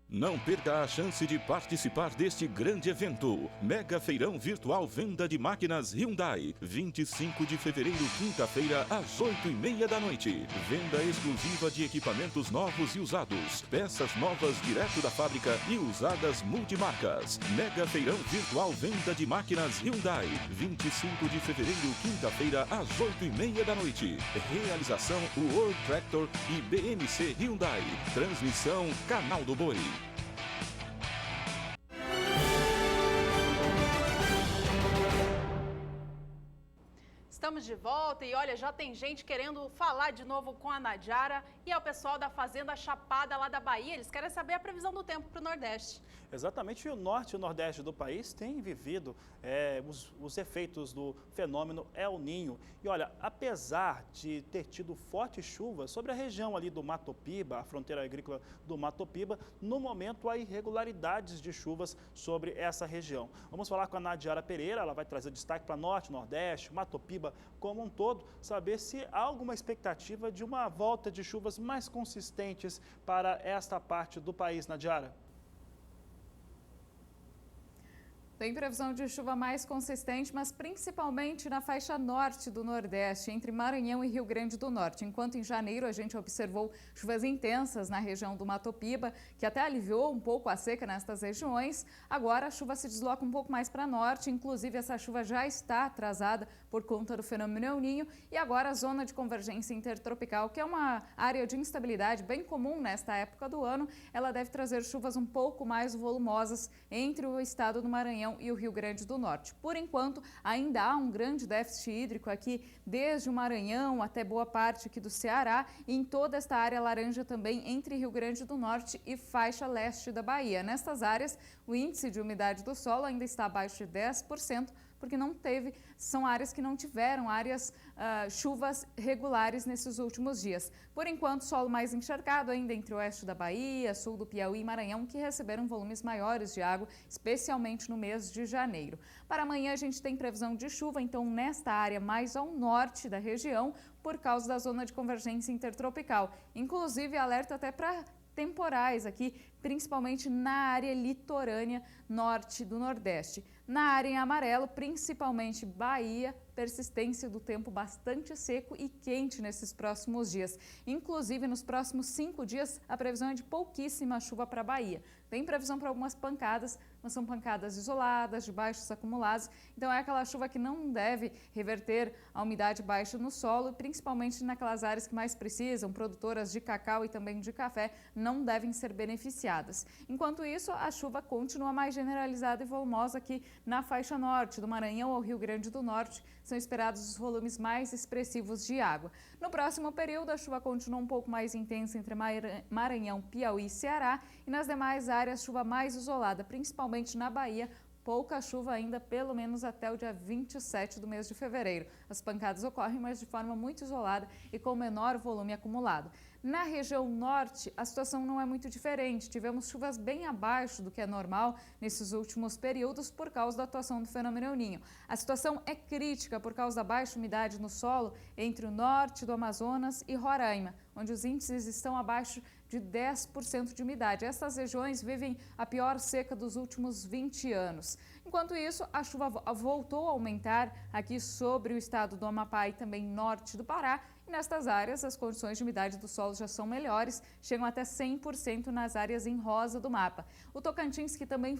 Não perca a chance de participar deste grande evento. Mega Feirão Virtual Venda de Máquinas Hyundai. 25 de fevereiro, quinta-feira, às 8h30 da noite. Venda exclusiva de equipamentos novos e usados. Peças novas direto da fábrica e usadas multimarcas. Mega Feirão Virtual Venda de Máquinas Hyundai. 25 de fevereiro, quinta-feira, às 8h30 da noite. Realização World Tractor e BMC Hyundai. Transmissão Canal do Boi. Estamos de volta e olha, já tem gente querendo falar de novo com a Nadiara e é o pessoal da Fazenda Chapada lá da Bahia. Eles querem saber a previsão do tempo para o Nordeste. Exatamente, o norte e o nordeste do país têm vivido os efeitos do fenômeno El Niño. E olha, apesar de ter tido fortes chuvas sobre a região ali do Mato Piba, a fronteira agrícola do Mato Piba, no momento há irregularidades de chuvas sobre essa região. Vamos falar com a Nadiara Pereira, ela vai trazer destaque para norte, nordeste, Mato Piba como um todo, saber se há alguma expectativa de uma volta de chuvas mais consistentes para esta parte do país, Nadiara. Tem previsão de chuva mais consistente, mas principalmente na faixa norte do Nordeste, entre Maranhão e Rio Grande do Norte. Enquanto em janeiro a gente observou chuvas intensas na região do Mato Piba, que até aliviou um pouco a seca nestas regiões, agora a chuva se desloca um pouco mais para norte, inclusive essa chuva já está atrasada por conta do fenômeno El Niño, e agora a zona de convergência intertropical, que é uma área de instabilidade bem comum nesta época do ano, ela deve trazer chuvas um pouco mais volumosas entre o estado do Maranhão e o Rio Grande do Norte. Por enquanto, ainda há um grande déficit hídrico aqui, desde o Maranhão até boa parte aqui do Ceará, e em toda esta área laranja também entre Rio Grande do Norte e faixa leste da Bahia. Nestas áreas, o índice de umidade do solo ainda está abaixo de 10%, porque são áreas que não tiveram chuvas regulares nesses últimos dias. Por enquanto, solo mais encharcado ainda entre o oeste da Bahia, sul do Piauí e Maranhão, que receberam volumes maiores de água, especialmente no mês de janeiro. Para amanhã a gente tem previsão de chuva, então nesta área mais ao norte da região, por causa da zona de convergência intertropical. Inclusive, alerta até para temporais aqui, principalmente na área litorânea norte do Nordeste. Na área em amarelo, principalmente Bahia, persistência do tempo bastante seco e quente nesses próximos dias. Inclusive, nos próximos 5 dias, a previsão é de pouquíssima chuva para a Bahia. Tem previsão para algumas pancadas, mas são pancadas isoladas, de baixos acumulados. Então, é aquela chuva que não deve reverter a umidade baixa no solo, principalmente naquelas áreas que mais precisam, produtoras de cacau e também de café, não devem ser beneficiadas. Enquanto isso, a chuva continua mais generalizada e volumosa aqui na faixa norte, do Maranhão ao Rio Grande do Norte, são esperados os volumes mais expressivos de água. No próximo período, a chuva continua um pouco mais intensa entre Maranhão, Piauí e Ceará, e nas demais áreas, chuva mais isolada, principalmente na Bahia, pouca chuva ainda, pelo menos até o dia 27 do mês de fevereiro. As pancadas ocorrem, mas de forma muito isolada e com menor volume acumulado. Na região norte, a situação não é muito diferente. Tivemos chuvas bem abaixo do que é normal nesses últimos períodos por causa da atuação do fenômeno El Niño. A situação é crítica por causa da baixa umidade no solo entre o norte do Amazonas e Roraima, onde os índices estão abaixo de 10% de umidade. Essas regiões vivem a pior seca dos últimos 20 anos. Enquanto isso, a chuva voltou a aumentar aqui sobre o estado do Amapá e também norte do Pará. E nestas áreas, as condições de umidade do solo já são melhores, chegam até 100% nas áreas em rosa do mapa. O Tocantins, que também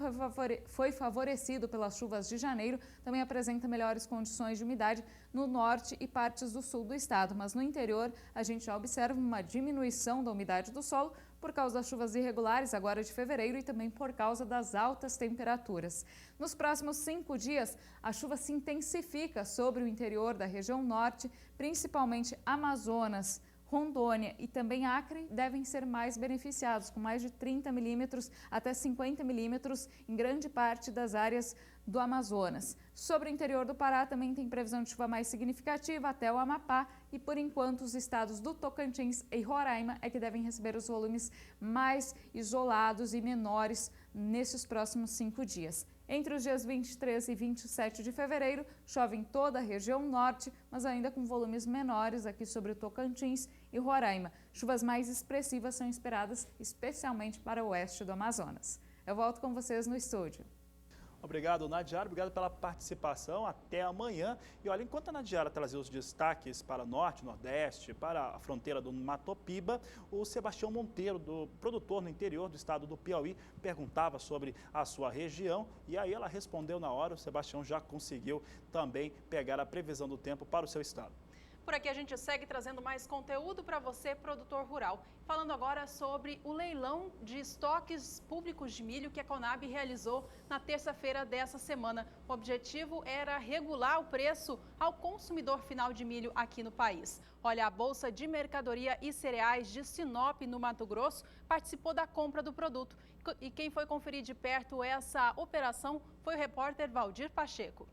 foi favorecido pelas chuvas de janeiro, também apresenta melhores condições de umidade no norte e partes do sul do estado. Mas no interior, a gente já observa uma diminuição da umidade do solo por causa das chuvas irregulares agora de fevereiro e também por causa das altas temperaturas. Nos próximos 5 dias, a chuva se intensifica sobre o interior da região norte, principalmente Amazonas, Rondônia e também Acre devem ser mais beneficiados, com mais de 30 milímetros até 50 milímetros em grande parte das áreas do Amazonas. Sobre o interior do Pará também tem previsão de chuva mais significativa até o Amapá e, por enquanto, os estados do Tocantins e Roraima é que devem receber os volumes mais isolados e menores nesses próximos 5 dias. Entre os dias 23 e 27 de fevereiro, chove em toda a região norte, mas ainda com volumes menores aqui sobre o Tocantins e Roraima. Chuvas mais expressivas são esperadas, especialmente para o oeste do Amazonas. Eu volto com vocês no estúdio. Obrigado, Nadiara. Obrigado pela participação. Até amanhã. E olha, enquanto a Nadiara trazia os destaques para Norte, Nordeste, para a fronteira do Matopiba, o Sebastião Monteiro, produtor no interior do estado do Piauí, perguntava sobre a sua região e aí ela respondeu na hora. O Sebastião já conseguiu também pegar a previsão do tempo para o seu estado. Por aqui a gente segue trazendo mais conteúdo para você, produtor rural. Falando agora sobre o leilão de estoques públicos de milho que a Conab realizou na terça-feira dessa semana. O objetivo era regular o preço ao consumidor final de milho aqui no país. Olha, a Bolsa de Mercadoria e Cereais de Sinop, no Mato Grosso, participou da compra do produto. E quem foi conferir de perto essa operação foi o repórter Valdir Pacheco.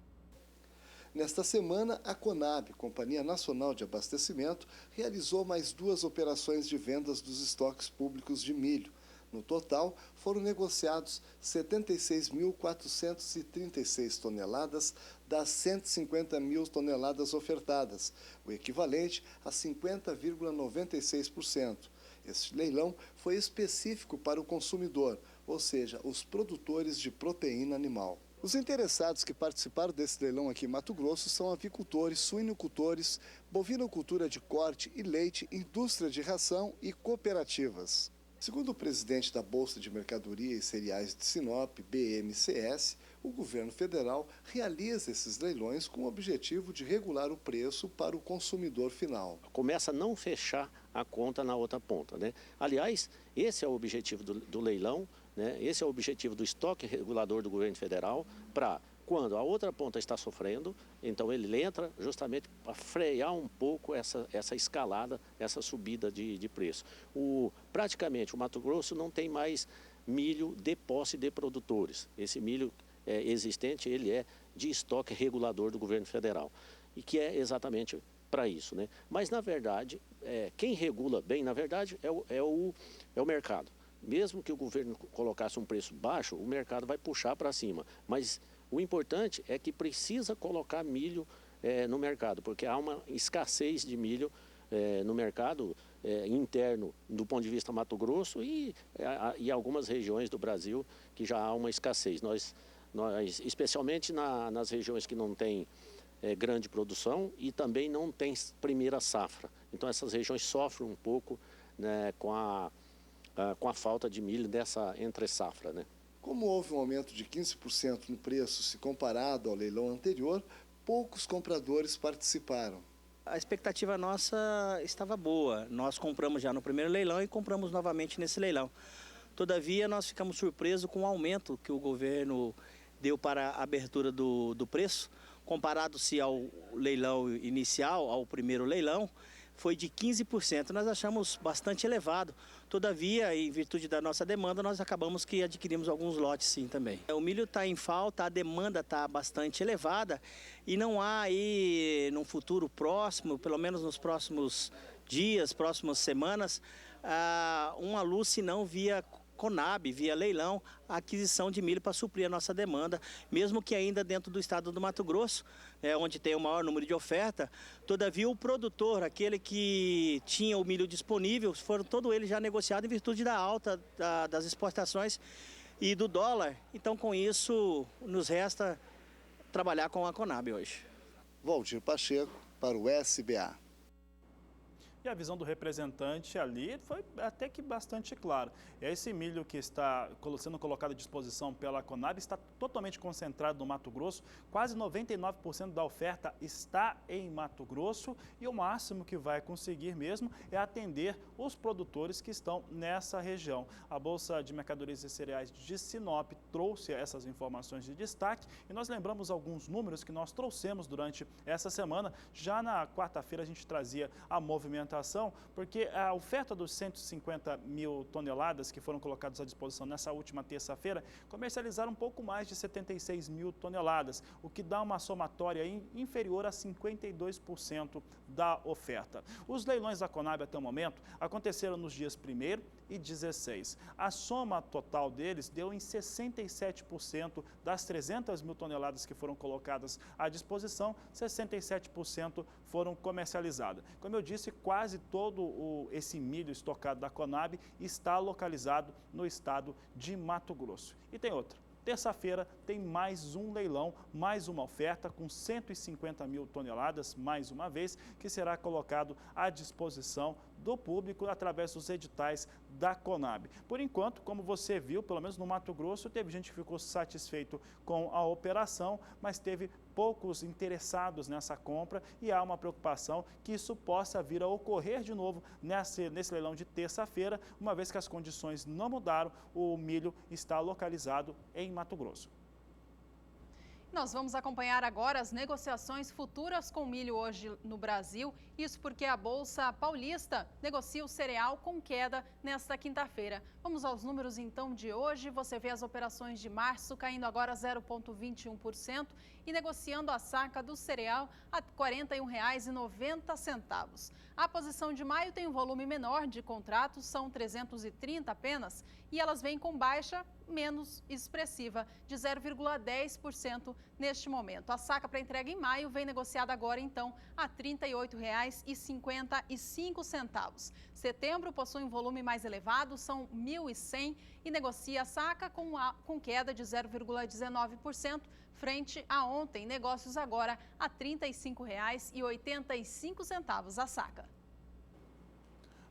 Nesta semana, a Conab, Companhia Nacional de Abastecimento, realizou mais 2 operações de vendas dos estoques públicos de milho. No total, foram negociados 76.436 toneladas das 150 mil toneladas ofertadas, o equivalente a 50,96%. Este leilão foi específico para o consumidor, ou seja, os produtores de proteína animal. Os interessados que participaram desse leilão aqui em Mato Grosso são avicultores, suinocultores, bovinocultura de corte e leite, indústria de ração e cooperativas. Segundo o presidente da Bolsa de Mercadoria e Cereais de Sinop, BMCS, o governo federal realiza esses leilões com o objetivo de regular o preço para o consumidor final. Começa a não fechar a conta na outra ponta, né? Aliás, esse é o objetivo do leilão, né? Esse é o objetivo do estoque regulador do governo federal, para quando a outra ponta está sofrendo, então ele entra justamente para frear um pouco essa escalada, essa subida de preço. Praticamente o Mato Grosso não tem mais milho de posse de produtores. Esse milho existente, ele é de estoque regulador do governo federal, e que é exatamente para isso, né? Mas, na verdade, quem regula bem, na verdade, é o mercado. Mesmo que o governo colocasse um preço baixo, o mercado vai puxar para cima. Mas o importante é que precisa colocar milho no mercado, porque há uma escassez de milho no mercado interno do ponto de vista Mato Grosso e algumas regiões do Brasil que já há uma escassez. Nós especialmente nas regiões que não tem grande produção e também não tem primeira safra. Então essas regiões sofrem um pouco, né, com a falta de milho dessa entre-safra, né? Como houve um aumento de 15% no preço se comparado ao leilão anterior, poucos compradores participaram. A expectativa nossa estava boa. Nós compramos já no primeiro leilão e compramos novamente nesse leilão. Todavia, nós ficamos surpresos com o aumento que o governo deu para a abertura do preço. Comparado-se ao leilão inicial, ao primeiro leilão, foi de 15%. Nós achamos bastante elevado. Todavia, em virtude da nossa demanda, nós acabamos que adquirimos alguns lotes sim também. O milho está em falta, a demanda está bastante elevada e não há aí, num futuro próximo, pelo menos nos próximos dias, próximas semanas, uma luz, se não via Conab, via leilão, a aquisição de milho para suprir a nossa demanda, mesmo que ainda dentro do estado do Mato Grosso, onde tem o maior número de oferta. Todavia, o produtor, aquele que tinha o milho disponível, foram todo ele já negociado em virtude da alta das exportações e do dólar. Então, com isso, nos resta trabalhar com a Conab hoje. Valdir Pacheco, para o SBA. E a visão do representante ali foi até que bastante clara. Esse milho que está sendo colocado à disposição pela Conab está totalmente concentrado no Mato Grosso. Quase 99% da oferta está em Mato Grosso e o máximo que vai conseguir mesmo é atender os produtores que estão nessa região. A Bolsa de Mercadorias e Cereais de Sinop trouxe essas informações de destaque e nós lembramos alguns números que nós trouxemos durante essa semana. Já na quarta-feira a gente trazia a movimentação, porque a oferta dos 150 mil toneladas que foram colocadas à disposição nessa última terça-feira comercializaram um pouco mais de 76 mil toneladas, o que dá uma somatória inferior a 52% da oferta. Os leilões da Conab até o momento aconteceram nos dias 1º e 16. A soma total deles deu em 67% das 300 mil toneladas que foram colocadas à disposição, 67% foram comercializadas. Como eu disse, quase quase todo esse milho estocado da Conab está localizado no estado de Mato Grosso. E tem outra. Terça-feira tem mais um leilão, mais uma oferta com 150 mil toneladas, mais uma vez, que será colocado à disposição do público através dos editais da Conab. Por enquanto, como você viu, pelo menos no Mato Grosso, teve gente que ficou satisfeito com a operação, mas teve poucos interessados nessa compra e há uma preocupação que isso possa vir a ocorrer de novo nesse leilão de terça-feira, uma vez que as condições não mudaram, o milho está localizado em Mato Grosso. Nós vamos acompanhar agora as negociações futuras com milho hoje no Brasil. Isso porque a Bolsa Paulista negocia o cereal com queda nesta quinta-feira. Vamos aos números então de hoje. Você vê as operações de março caindo agora 0,21% e negociando a saca do cereal a R$ 41,90. A posição de maio tem um volume menor de contratos, são 330 apenas, e elas vêm com baixa menos expressiva, de 0,10% neste momento. A saca para entrega em maio vem negociada agora, então, a R$ 38,55. Setembro possui um volume mais elevado, são 1.100, e negocia a saca com queda de 0,19%, frente a ontem. Negócios agora a R$ 35,85 a saca.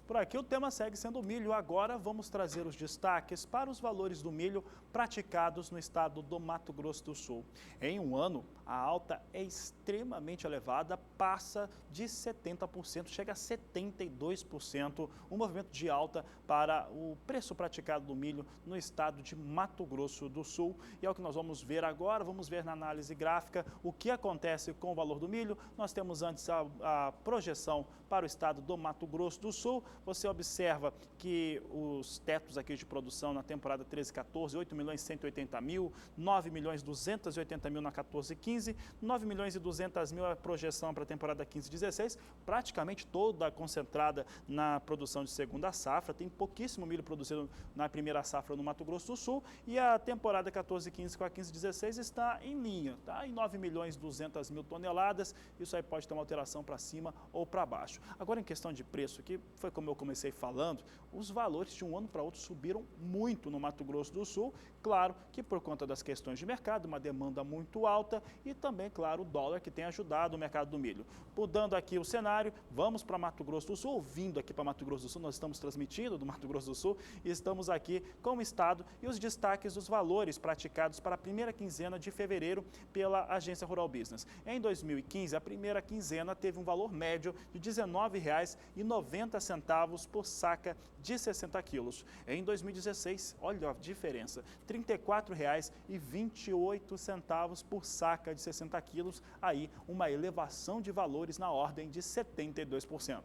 Por aqui o tema segue sendo o milho. Agora vamos trazer os destaques para os valores do milho praticados no estado do Mato Grosso do Sul. Em um ano, a alta é extremamente elevada, passa de 70%, chega a 72%, um movimento de alta para o preço praticado do milho no estado de Mato Grosso do Sul. E é o que nós vamos ver agora, vamos ver na análise gráfica o que acontece com o valor do milho. Nós temos antes a projeção para o estado do Mato Grosso do Sul. Você observa que os tetos aqui de produção na temporada 13-14, 8.180.000, 9.280.000 na 14-15, 9.200.000 a projeção para a temporada 15-16, praticamente toda concentrada na produção de segunda safra. Tem pouquíssimo milho produzido na primeira safra no Mato Grosso do Sul, e a temporada 14-15 com a 15-16 está em linha, tá? Em 9.200.000 toneladas. Isso aí pode ter uma alteração para cima ou para baixo. Agora, em questão de preço, que foi como eu comecei falando, os valores de um ano para outro subiram muito no Mato Grosso do Sul. Claro que por conta das questões de mercado, uma demanda muito alta, e também, claro, o dólar que tem ajudado o mercado do milho. Mudando aqui o cenário, vamos para Mato Grosso do Sul, vindo aqui para Mato Grosso do Sul, nós estamos transmitindo do Mato Grosso do Sul e estamos aqui com o estado e os destaques dos valores praticados para a primeira quinzena de fevereiro pela Agência Rural Business. Em 2015, a primeira quinzena teve um valor médio de R$ 19,90 por saca de 60 quilos. Em 2016, olha a diferença, R$ 34,28 por saca de 60 quilos, aí uma elevação de valores na ordem de 72%.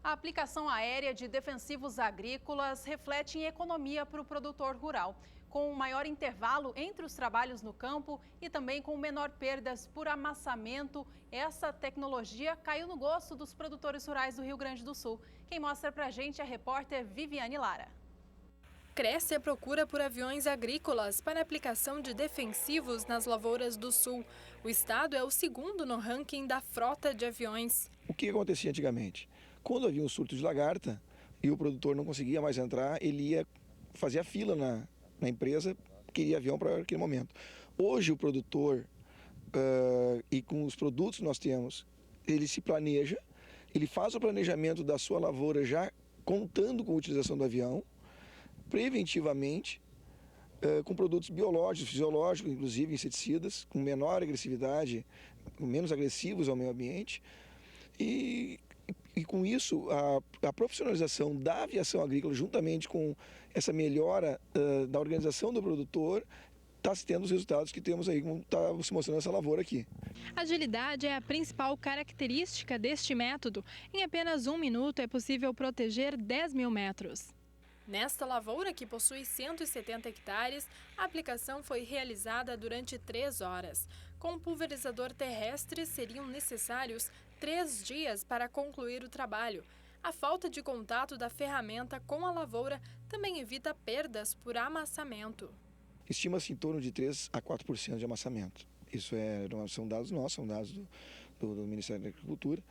A aplicação aérea de defensivos agrícolas reflete em economia para o produtor rural, com um maior intervalo entre os trabalhos no campo e também com menor perdas por amassamento. Essa tecnologia caiu no gosto dos produtores rurais do Rio Grande do Sul. Quem mostra pra gente é a repórter Viviane Lara. Cresce a procura por aviões agrícolas para aplicação de defensivos nas lavouras do sul. O estado é o segundo no ranking da frota de aviões. O que acontecia antigamente? Quando havia um surto de lagarta e o produtor não conseguia mais entrar, ele ia fazer a fila na empresa, queria avião para aquele momento. Hoje o produtor, e com os produtos que nós temos, ele se planeja, ele faz o planejamento da sua lavoura já contando com a utilização do avião, preventivamente, com produtos biológicos, fisiológicos, inclusive inseticidas, com menor agressividade, menos agressivos ao meio ambiente, e com isso, a profissionalização da aviação agrícola, juntamente com essa melhora da organização do produtor, está se tendo os resultados que temos aí, como está se mostrando essa lavoura aqui. Agilidade é a principal característica deste método. Em apenas 1 minuto é possível proteger 10 mil metros. Nesta lavoura, que possui 170 hectares, a aplicação foi realizada durante 3 horas. Com o pulverizador terrestre, seriam necessários 3 dias para concluir o trabalho. A falta de contato da ferramenta com a lavoura também evita perdas por amassamento. Estima-se em torno de 3 a 4% de amassamento. Isso são dados nossos, são dados do Ministério da Agricultura.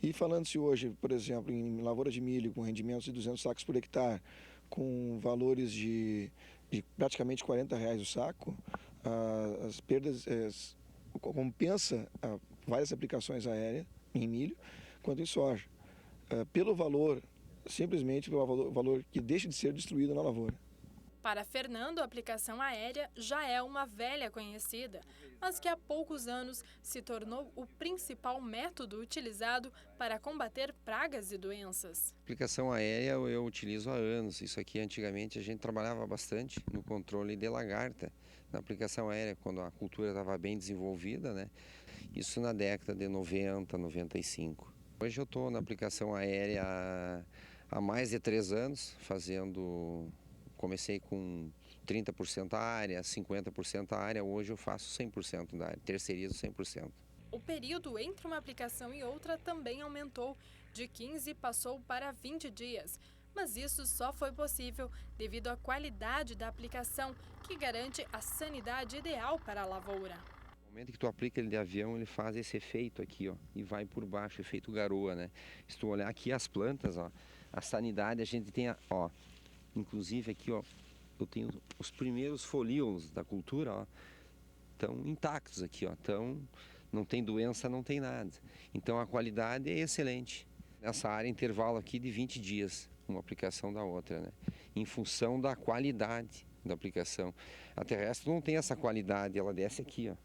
E falando-se hoje, por exemplo, em lavoura de milho com rendimentos de 200 sacos por hectare, com valores de praticamente R$40 o saco, as perdas compensa várias aplicações aéreas em milho quanto em soja. Pelo valor, simplesmente pelo valor que deixa de ser destruído na lavoura. Para Fernando, a aplicação aérea já é uma velha conhecida, mas que há poucos anos se tornou o principal método utilizado para combater pragas e doenças. A aplicação aérea eu utilizo há anos. Isso aqui antigamente a gente trabalhava bastante no controle de lagarta, na aplicação aérea, quando a cultura estava bem desenvolvida, né? Isso na década de 90, 95. Hoje eu estou na aplicação aérea há mais de 3 anos, comecei com 30% da área, 50% da área, hoje eu faço 100% da área, terceirizo 100%. O período entre uma aplicação e outra também aumentou, de 15 passou para 20 dias. Mas isso só foi possível devido à qualidade da aplicação, que garante a sanidade ideal para a lavoura. No momento que tu aplica ele de avião, ele faz esse efeito aqui, ó, e vai por baixo, efeito garoa, né? Se tu olhar aqui as plantas, ó, a sanidade a gente tem, ó, inclusive aqui, ó, eu tenho os primeiros folíolos da cultura, ó, estão intactos aqui, ó, não tem doença, não tem nada. Então a qualidade é excelente. Nessa área, intervalo aqui de 20 dias, uma aplicação da outra, né? Em função da qualidade da aplicação. A terrestre não tem essa qualidade, ela desce aqui, ó.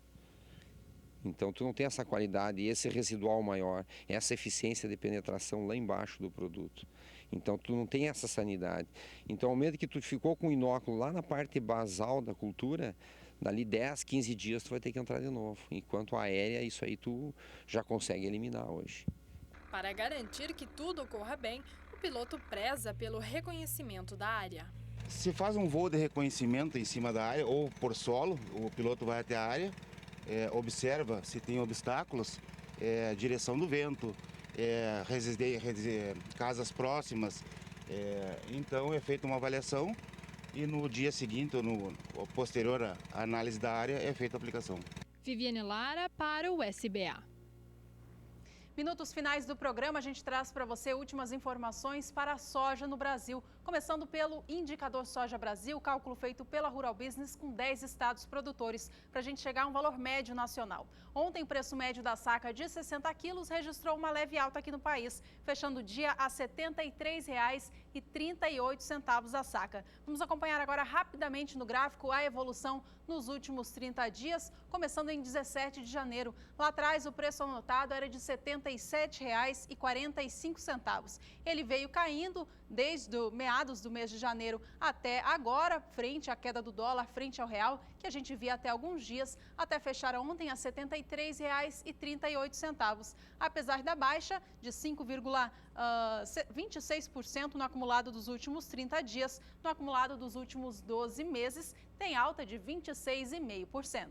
Então tu não tem essa qualidade, esse residual maior, essa eficiência de penetração lá embaixo do produto. Então tu não tem essa sanidade. Então ao momento que tu ficou com o inóculo lá na parte basal da cultura, dali 10, 15 dias tu vai ter que entrar de novo. Enquanto a aérea, isso aí tu já consegue eliminar hoje. Para garantir que tudo ocorra bem, o piloto preza pelo reconhecimento da área. Se faz um voo de reconhecimento em cima da área ou por solo, o piloto vai até a área, observa se tem obstáculos, direção do vento, casas próximas, então é feita uma avaliação e no dia seguinte, ou no posterior à análise da área, é feita a aplicação. Viviane Lara para o SBA. Minutos finais do programa, a gente traz para você últimas informações para a soja no Brasil. Começando pelo Indicador Soja Brasil, cálculo feito pela Rural Business com 10 estados produtores, para a gente chegar a um valor médio nacional. Ontem, o preço médio da saca de 60 quilos registrou uma leve alta aqui no país, fechando o dia a R$ 73,38 a saca. Vamos acompanhar agora rapidamente no gráfico a evolução nos últimos 30 dias, começando em 17 de janeiro. Lá atrás, o preço anotado era de R$ 77,45. Ele veio caindo desde meados do mês de janeiro até agora, frente à queda do dólar, frente ao real, que a gente via até alguns dias, até fechar ontem a R$ 73,38. Apesar da baixa de 5,26% no acumulado dos últimos 30 dias, no acumulado dos últimos 12 meses, tem alta de 26,5%.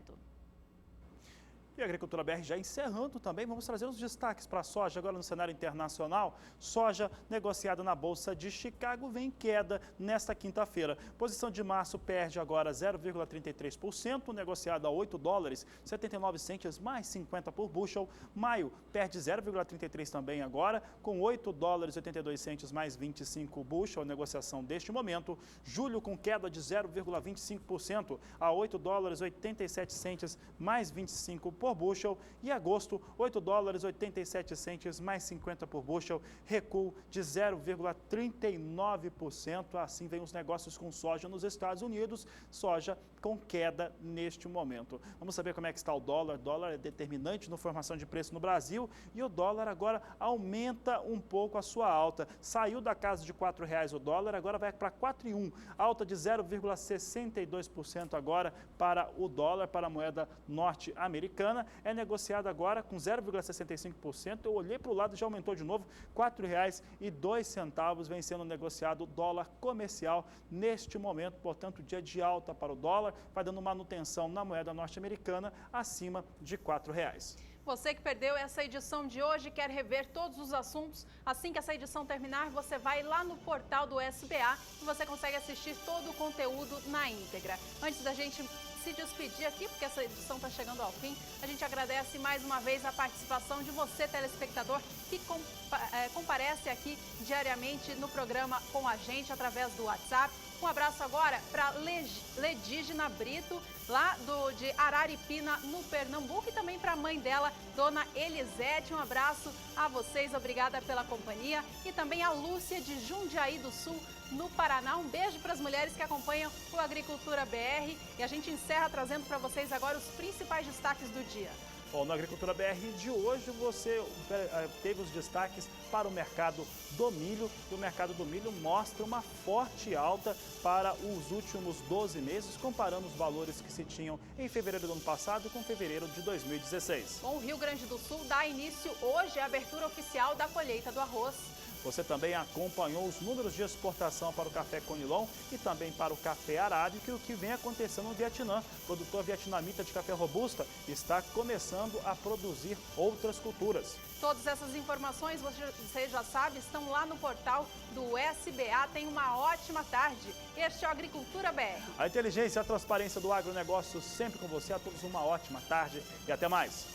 E a Agricultura BR já encerrando também, vamos trazer os destaques para a soja agora no cenário internacional. Soja negociada na Bolsa de Chicago vem em queda nesta quinta-feira. Posição de março perde agora 0,33%, negociada a $8,79 mais 50 por bushel. Maio perde 0,33 também agora, com $8,82 mais 25 bushel, a negociação deste momento. Julho com queda de 0,25% a $8,87 mais 25 por bushel, e agosto $8,87 mais 50 por bushel, recuo de 0,39%. Assim vem os negócios com soja nos Estados Unidos. Soja com queda neste momento. Vamos saber como é que está o dólar. O dólar é determinante na formação de preço no Brasil e o dólar agora aumenta um pouco a sua alta. Saiu da casa de R$ 4,00 o dólar, agora vai para 4,1, alta de 0,62% agora para o dólar, para a moeda norte-americana. É negociado agora com 0,65%. Eu olhei para o lado e já aumentou de novo, R$ 4,02 vem sendo negociado o dólar comercial neste momento. Portanto, dia de alta para o dólar, vai dando manutenção na moeda norte-americana acima de R$ 4,00. Você que perdeu essa edição de hoje, quer rever todos os assuntos, assim que essa edição terminar, você vai lá no portal do SBA e você consegue assistir todo o conteúdo na íntegra. Antes da gente se despedir aqui, porque essa edição está chegando ao fim, a gente agradece mais uma vez a participação de você, telespectador, que comparece aqui diariamente no programa com a gente através do WhatsApp. Um abraço agora para Ledígina Brito, lá de Araripina, no Pernambuco, e também para a mãe dela, Dona Elisete. Um abraço a vocês, obrigada pela companhia. E também a Lúcia, de Jundiaí do Sul, no Paraná. Um beijo para as mulheres que acompanham o Agricultura BR. E a gente encerra trazendo para vocês agora os principais destaques do dia. Bom, no Agricultura BR de hoje você teve os destaques para o mercado do milho. E o mercado do milho mostra uma forte alta para os últimos 12 meses, comparando os valores que se tinham em fevereiro do ano passado com fevereiro de 2016. Bom, o Rio Grande do Sul dá início hoje à abertura oficial da colheita do arroz. Você também acompanhou os números de exportação para o café Conilon e também para o café arábica, e o que vem acontecendo no Vietnã. O produtor vietnamita de café robusta está começando a produzir outras culturas. Todas essas informações, você já sabe, estão lá no portal do SBA. Tenha uma ótima tarde. Este é o Agricultura BR. A inteligência e a transparência do agronegócio sempre com você. A todos uma ótima tarde e até mais.